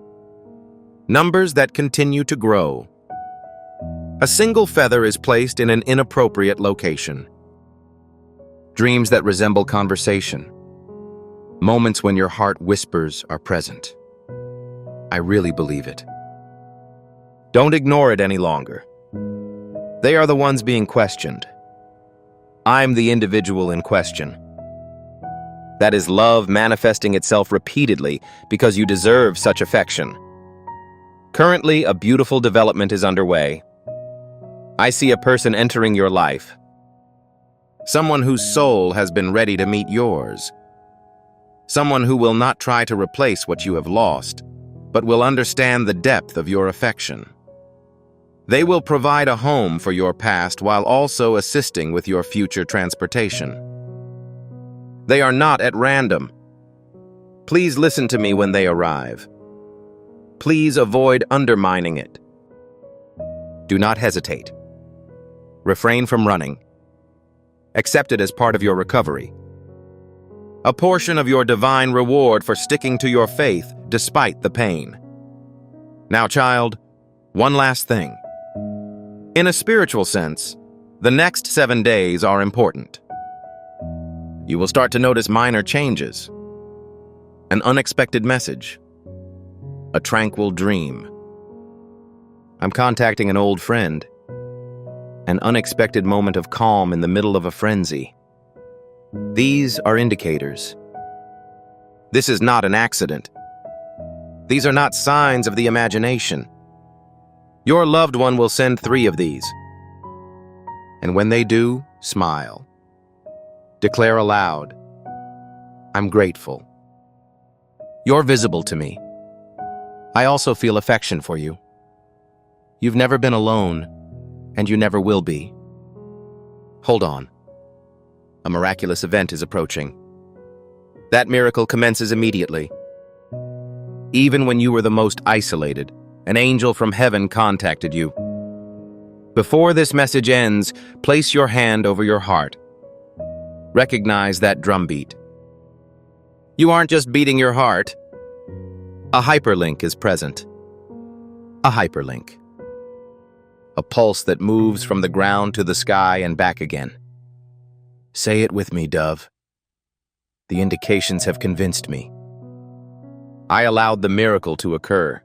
Numbers that continue to grow. A single feather is placed in an inappropriate location. Dreams that resemble conversation. Moments when your heart whispers are present. I really believe it. Don't ignore it any longer. They are the ones being questioned. I'm the individual in question. That is love manifesting itself repeatedly because you deserve such affection. Currently, a beautiful development is underway. I see a person entering your life. Someone whose soul has been ready to meet yours. Someone who will not try to replace what you have lost, but will understand the depth of your affection. They will provide a home for your past while also assisting with your future transportation. They are not at random. Please listen to me when they arrive. Please avoid undermining it. Do not hesitate. Refrain from running. Accept it as part of your recovery. A portion of your divine reward for sticking to your faith despite the pain. Now, child, one last thing. In a spiritual sense, the next 7 days are important. You will start to notice minor changes. An unexpected message. A tranquil dream. I'm contacting an old friend. An unexpected moment of calm in the middle of a frenzy. These are indicators. This is not an accident. These are not signs of the imagination. Your loved one will send 3 of these. And when they do, smile. Declare aloud, I'm grateful. You're visible to me. I also feel affection for you. You've never been alone, and you never will be. Hold on. A miraculous event is approaching. That miracle commences immediately. Even when you were the most isolated, an angel from heaven contacted you. Before this message ends, place your hand over your heart. Recognize that drumbeat. You aren't just beating your heart. A hyperlink is present. A hyperlink. A pulse that moves from the ground to the sky and back again. Say it with me, Dove. The indications have convinced me. I allowed the miracle to occur.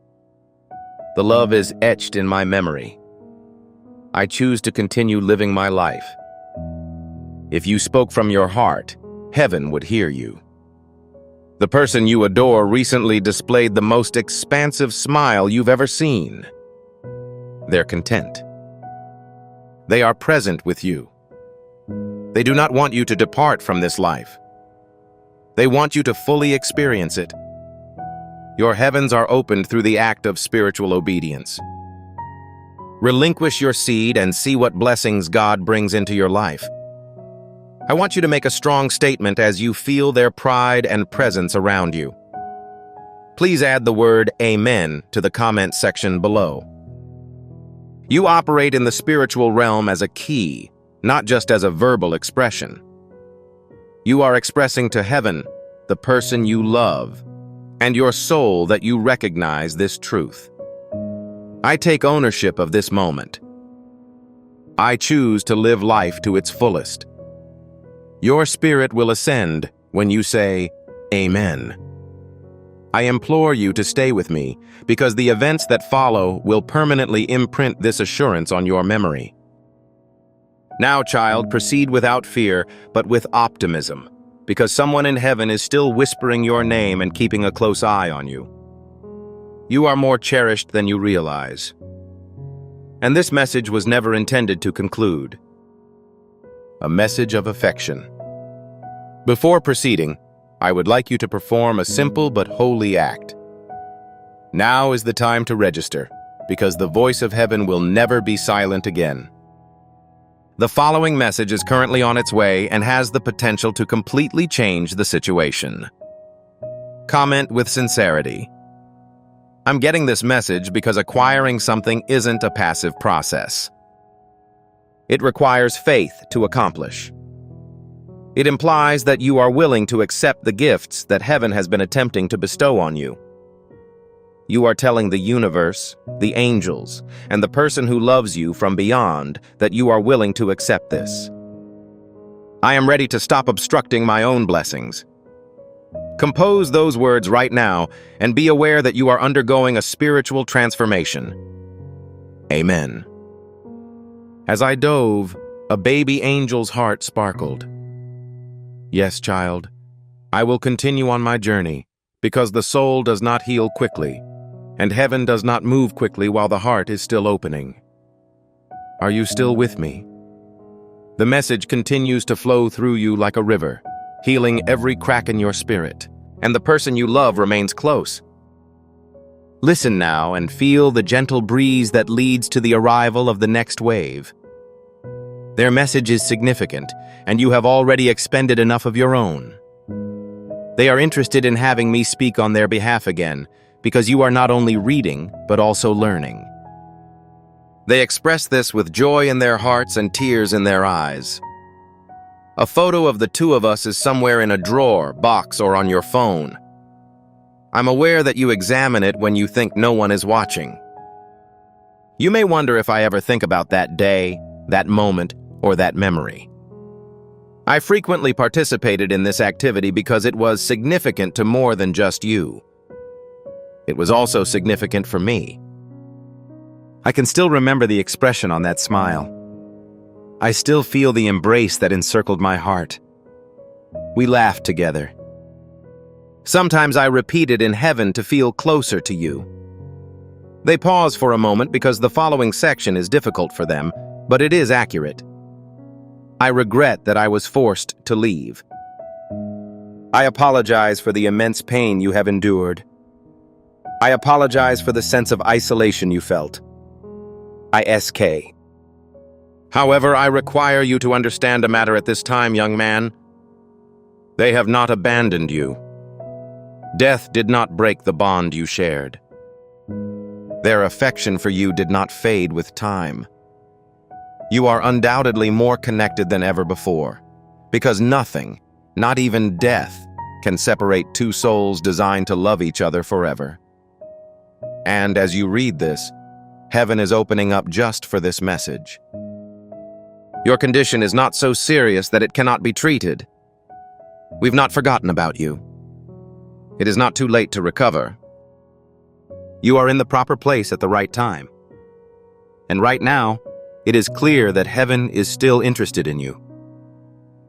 The love is etched in my memory. I choose to continue living my life. If you spoke from your heart, heaven would hear you. The person you adore recently displayed the most expansive smile you've ever seen. They're content. They are present with you. They do not want you to depart from this life. They want you to fully experience it. Your heavens are opened through the act of spiritual obedience. Relinquish your seed and see what blessings God brings into your life. I want you to make a strong statement as you feel their pride and presence around you. Please add the word Amen to the comment section below. You operate in the spiritual realm as a key, not just as a verbal expression. You are expressing to heaven, the person you love, and your soul that you recognize this truth. I take ownership of this moment. I choose to live life to its fullest. Your spirit will ascend when you say, Amen. I implore you to stay with me, because the events that follow will permanently imprint this assurance on your memory. Now, child, proceed without fear, but with optimism, because someone in heaven is still whispering your name and keeping a close eye on you. You are more cherished than you realize. And this message was never intended to conclude. A message of affection. Before proceeding, I would like you to perform a simple but holy act. Now is the time to register, because the voice of heaven will never be silent again. The following message is currently on its way and has the potential to completely change the situation. Comment with sincerity. I'm getting this message because acquiring something isn't a passive process. It requires faith to accomplish. It implies that you are willing to accept the gifts that heaven has been attempting to bestow on you. You are telling the universe, the angels, and the person who loves you from beyond that you are willing to accept this. I am ready to stop obstructing my own blessings. Compose those words right now and be aware that you are undergoing a spiritual transformation. Amen. As I dove, a baby angel's heart sparkled. Yes, child, I will continue on my journey, because the soul does not heal quickly, and heaven does not move quickly while the heart is still opening. Are you still with me? The message continues to flow through you like a river, healing every crack in your spirit, and the person you love remains close. Listen now and feel the gentle breeze that leads to the arrival of the next wave. Their message is significant, and you have already expended enough of your own. They are interested in having me speak on their behalf again, because you are not only reading, but also learning. They express this with joy in their hearts and tears in their eyes. A photo of the two of us is somewhere in a drawer, box, or on your phone. I'm aware that you examine it when you think no one is watching. You may wonder if I ever think about that day, that moment, or that memory. I frequently participated in this activity because it was significant to more than just you. It was also significant for me. I can still remember the expression on that smile. I still feel the embrace that encircled my heart. We laughed together. Sometimes I repeat it in heaven to feel closer to you. They pause for a moment because the following section is difficult for them, but it is accurate. I regret that I was forced to leave. I apologize for the immense pain you have endured. I apologize for the sense of isolation you felt. ISK. However, I require you to understand a matter at this time, young man. They have not abandoned you. Death did not break the bond you shared. Their affection for you did not fade with time. You are undoubtedly more connected than ever before, because nothing, not even death, can separate two souls designed to love each other forever. And as you read this, heaven is opening up just for this message. Your condition is not so serious that it cannot be treated. We've not forgotten about you. It is not too late to recover. You are in the proper place at the right time. And right now, it is clear that heaven is still interested in you.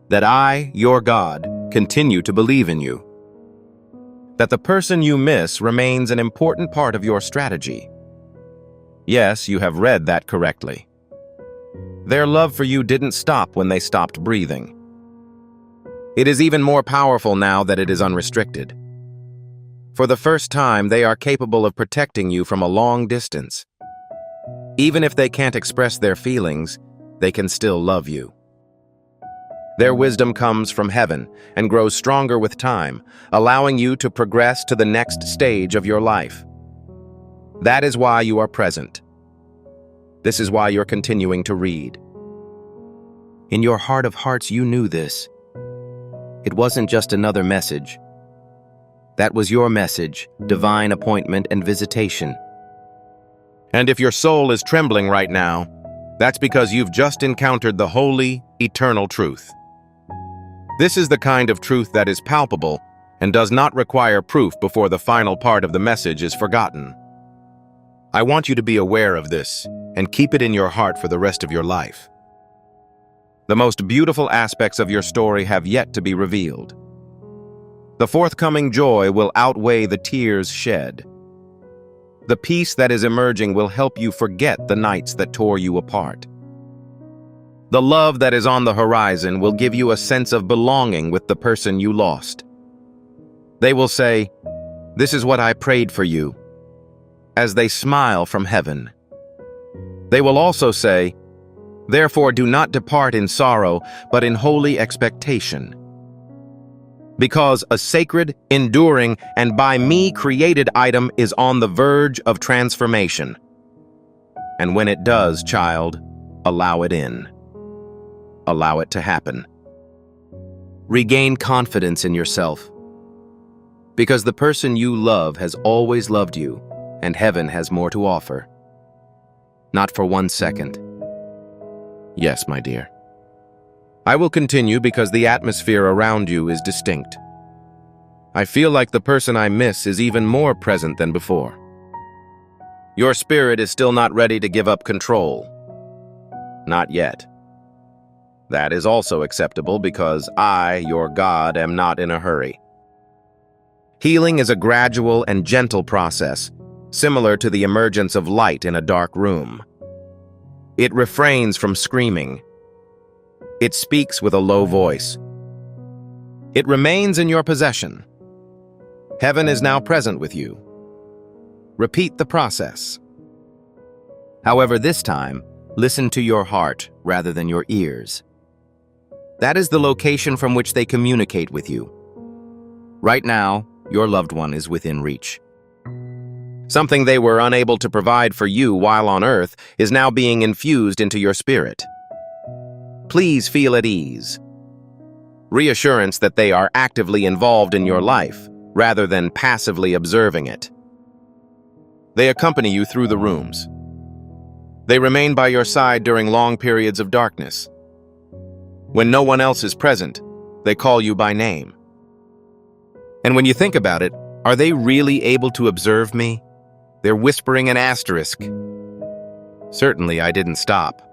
That I, your God, continue to believe in you. That the person you miss remains an important part of your strategy. Yes, you have read that correctly. Their love for you didn't stop when they stopped breathing. It is even more powerful now that it is unrestricted. For the first time, they are capable of protecting you from a long distance. Even if they can't express their feelings, they can still love you. Their wisdom comes from heaven and grows stronger with time, allowing you to progress to the next stage of your life. That is why you are present. This is why you're continuing to read. In your heart of hearts, you knew this. It wasn't just another message. That was your message, divine appointment and visitation. And if your soul is trembling right now, that's because you've just encountered the holy, eternal truth. This is the kind of truth that is palpable and does not require proof before the final part of the message is forgotten. I want you to be aware of this and keep it in your heart for the rest of your life. The most beautiful aspects of your story have yet to be revealed. The forthcoming joy will outweigh the tears shed. The peace that is emerging will help you forget the nights that tore you apart. The love that is on the horizon will give you a sense of belonging with the person you lost. They will say, "This is what I prayed for you," as they smile from heaven. They will also say, "Therefore do not depart in sorrow, but in holy expectation. Because a sacred, enduring, and by me created item is on the verge of transformation. And when it does, child, allow it in. Allow it to happen. Regain confidence in yourself. Because the person you love has always loved you, and heaven has more to offer. Not for 1 second. Yes, my dear. I will continue because the atmosphere around you is distinct. I feel like the person I miss is even more present than before. Your spirit is still not ready to give up control. Not yet. That is also acceptable because I, your God, am not in a hurry. Healing is a gradual and gentle process, similar to the emergence of light in a dark room. It refrains from screaming. It speaks with a low voice. It remains in your possession. Heaven is now present with you. Repeat the process. However, this time, listen to your heart rather than your ears. That is the location from which they communicate with you. Right now, your loved one is within reach. Something they were unable to provide for you while on earth is now being infused into your spirit. Please feel at ease. Reassurance that they are actively involved in your life, rather than passively observing it. They accompany you through the rooms. They remain by your side during long periods of darkness. When no one else is present, they call you by name. And when you think about it, are they really able to observe me? They're whispering an asterisk. Certainly, I didn't stop.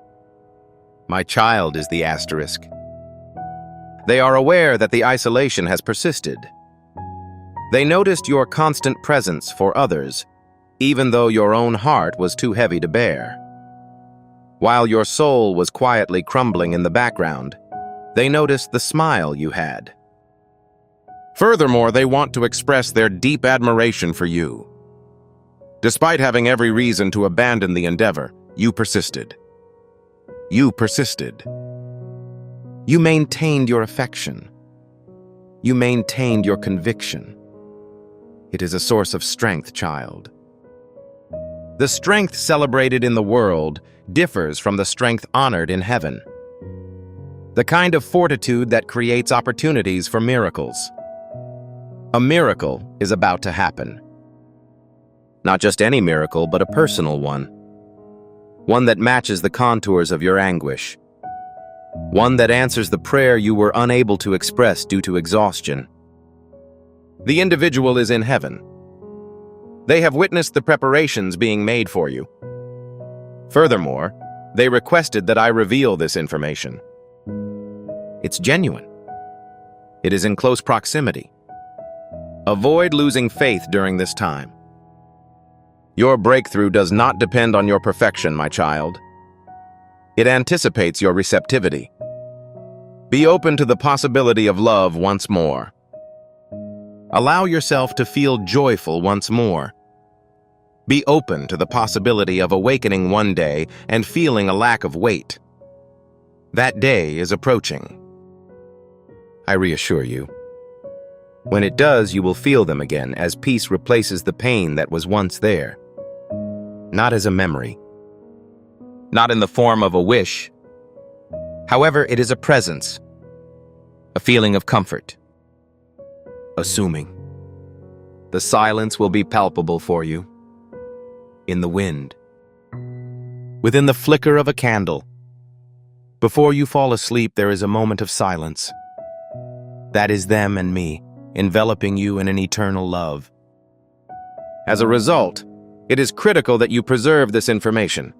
My child is the asterisk. They are aware that the isolation has persisted. They noticed your constant presence for others, even though your own heart was too heavy to bear. While your soul was quietly crumbling in the background, they noticed the smile you had. Furthermore, they want to express their deep admiration for you. Despite having every reason to abandon the endeavor, you persisted. You persisted. You maintained your affection. You maintained your conviction. It is a source of strength, child. The strength celebrated in the world differs from the strength honored in heaven. The kind of fortitude that creates opportunities for miracles. A miracle is about to happen. Not just any miracle, but a personal one. One that matches the contours of your anguish. One that answers the prayer you were unable to express due to exhaustion. The individual is in heaven. They have witnessed the preparations being made for you. Furthermore, they requested that I reveal this information. It's genuine. It is in close proximity. Avoid losing faith during this time. Your breakthrough does not depend on your perfection, my child. It anticipates your receptivity. Be open to the possibility of love once more. Allow yourself to feel joyful once more. Be open to the possibility of awakening one day and feeling a lack of weight. That day is approaching. I reassure you. When it does, you will feel them again as peace replaces the pain that was once there. Not as a memory. Not in the form of a wish. However, it is a presence. A feeling of comfort. Assuming. The silence will be palpable for you. In the wind. Within the flicker of a candle. Before you fall asleep, there is a moment of silence. That is them and me, enveloping you in an eternal love. As a result, it is critical that you preserve this information.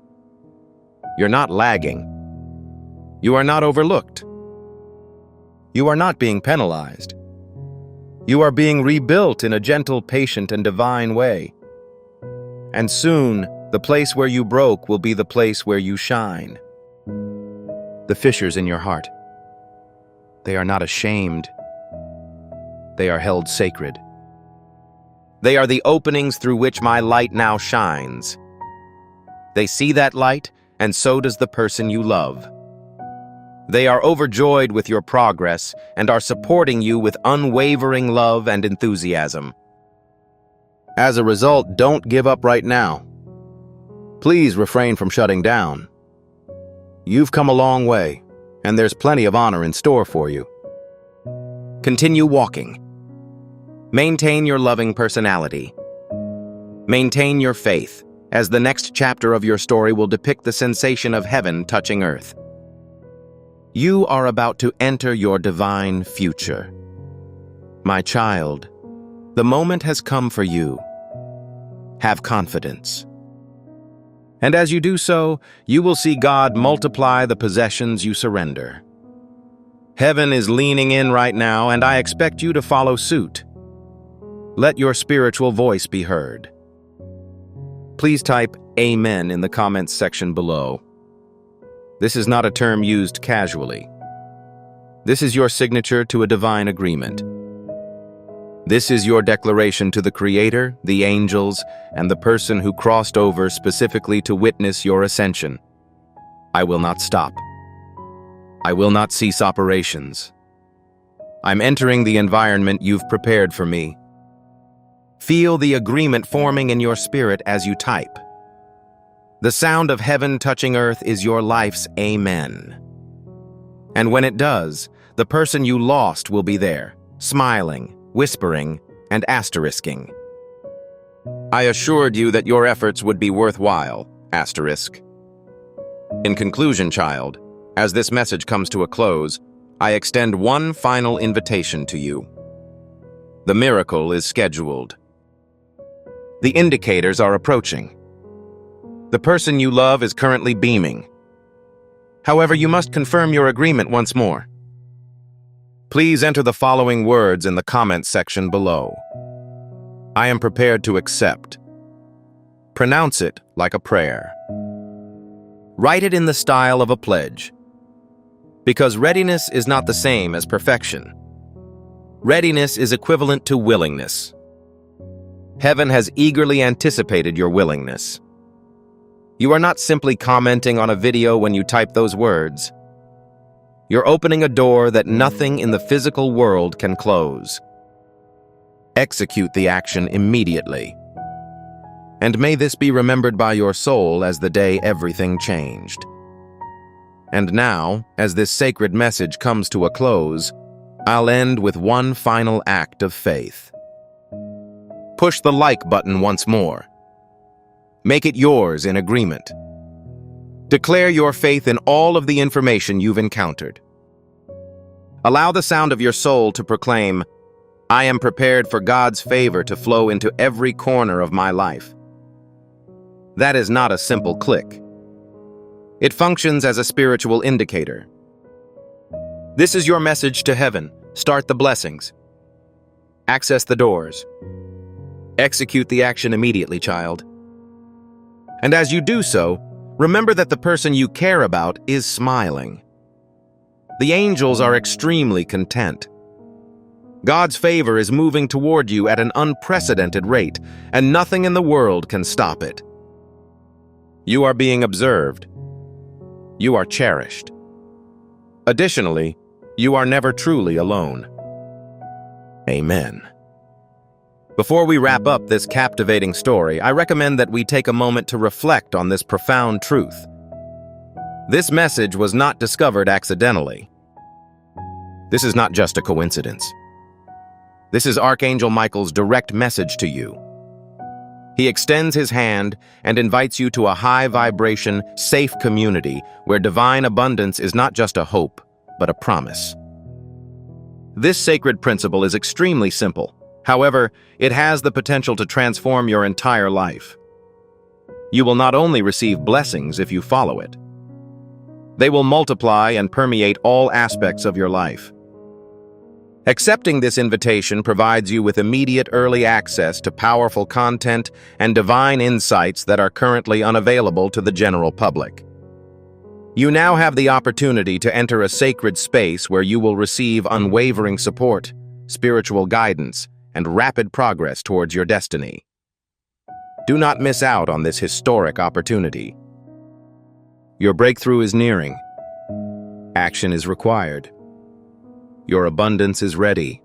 You're not lagging. You are not overlooked. You are not being penalized. You are being rebuilt in a gentle, patient, and divine way. And soon, the place where you broke will be the place where you shine. The fissures in your heart. They are not ashamed. They are held sacred. They are the openings through which my light now shines. They see that light, and so does the person you love. They are overjoyed with your progress and are supporting you with unwavering love and enthusiasm. As a result, don't give up right now. Please refrain from shutting down. You've come a long way, and there's plenty of honor in store for you. Continue walking. Maintain your loving personality. Maintain your faith, as the next chapter of your story will depict the sensation of heaven touching earth. You are about to enter your divine future. My child, the moment has come for you. Have confidence. And as you do so, you will see God multiply the possessions you surrender. Heaven is leaning in right now, and I expect you to follow suit. Let your spiritual voice be heard. Please type Amen in the comments section below. This is not a term used casually. This is your signature to a divine agreement. This is your declaration to the Creator, the angels, and the person who crossed over specifically to witness your ascension. I will not stop. I will not cease operations. I'm entering the environment you've prepared for me. Feel the agreement forming in your spirit as you type. The sound of heaven touching earth is your life's amen. And when it does, the person you lost will be there, smiling, whispering, and asterisking. I assured you that your efforts would be worthwhile, asterisk. In conclusion, child, as this message comes to a close, I extend one final invitation to you. The miracle is scheduled. The indicators are approaching. The person you love is currently beaming. However, you must confirm your agreement once more. Please enter the following words in the comments section below. I am prepared to accept. Pronounce it like a prayer. Write it in the style of a pledge. Because readiness is not the same as perfection. Readiness is equivalent to willingness. Heaven has eagerly anticipated your willingness. You are not simply commenting on a video when you type those words. You're opening a door that nothing in the physical world can close. Execute the action immediately. And may this be remembered by your soul as the day everything changed. And now, as this sacred message comes to a close, I'll end with one final act of faith. Push the like button once more. Make it yours in agreement. Declare your faith in all of the information you've encountered. Allow the sound of your soul to proclaim, I am prepared for God's favor to flow into every corner of my life. That is not a simple click. It functions as a spiritual indicator. This is your message to heaven. Start the blessings. Access the doors. Execute the action immediately, child. And as you do so, remember that the person you care about is smiling. The angels are extremely content. God's favor is moving toward you at an unprecedented rate, and nothing in the world can stop it. You are being observed. You are cherished. Additionally, you are never truly alone. Amen. Before we wrap up this captivating story, I recommend that we take a moment to reflect on this profound truth. This message was not discovered accidentally. This is not just a coincidence. This is Archangel Michael's direct message to you. He extends his hand and invites you to a high-vibration, safe community where divine abundance is not just a hope, but a promise. This sacred principle is extremely simple. However, it has the potential to transform your entire life. You will not only receive blessings if you follow it. They will multiply and permeate all aspects of your life. Accepting this invitation provides you with immediate early access to powerful content and divine insights that are currently unavailable to the general public. You now have the opportunity to enter a sacred space where you will receive unwavering support, spiritual guidance, and rapid progress towards your destiny. Do not miss out on this historic opportunity. Your breakthrough is nearing. Action is required. Your abundance is ready.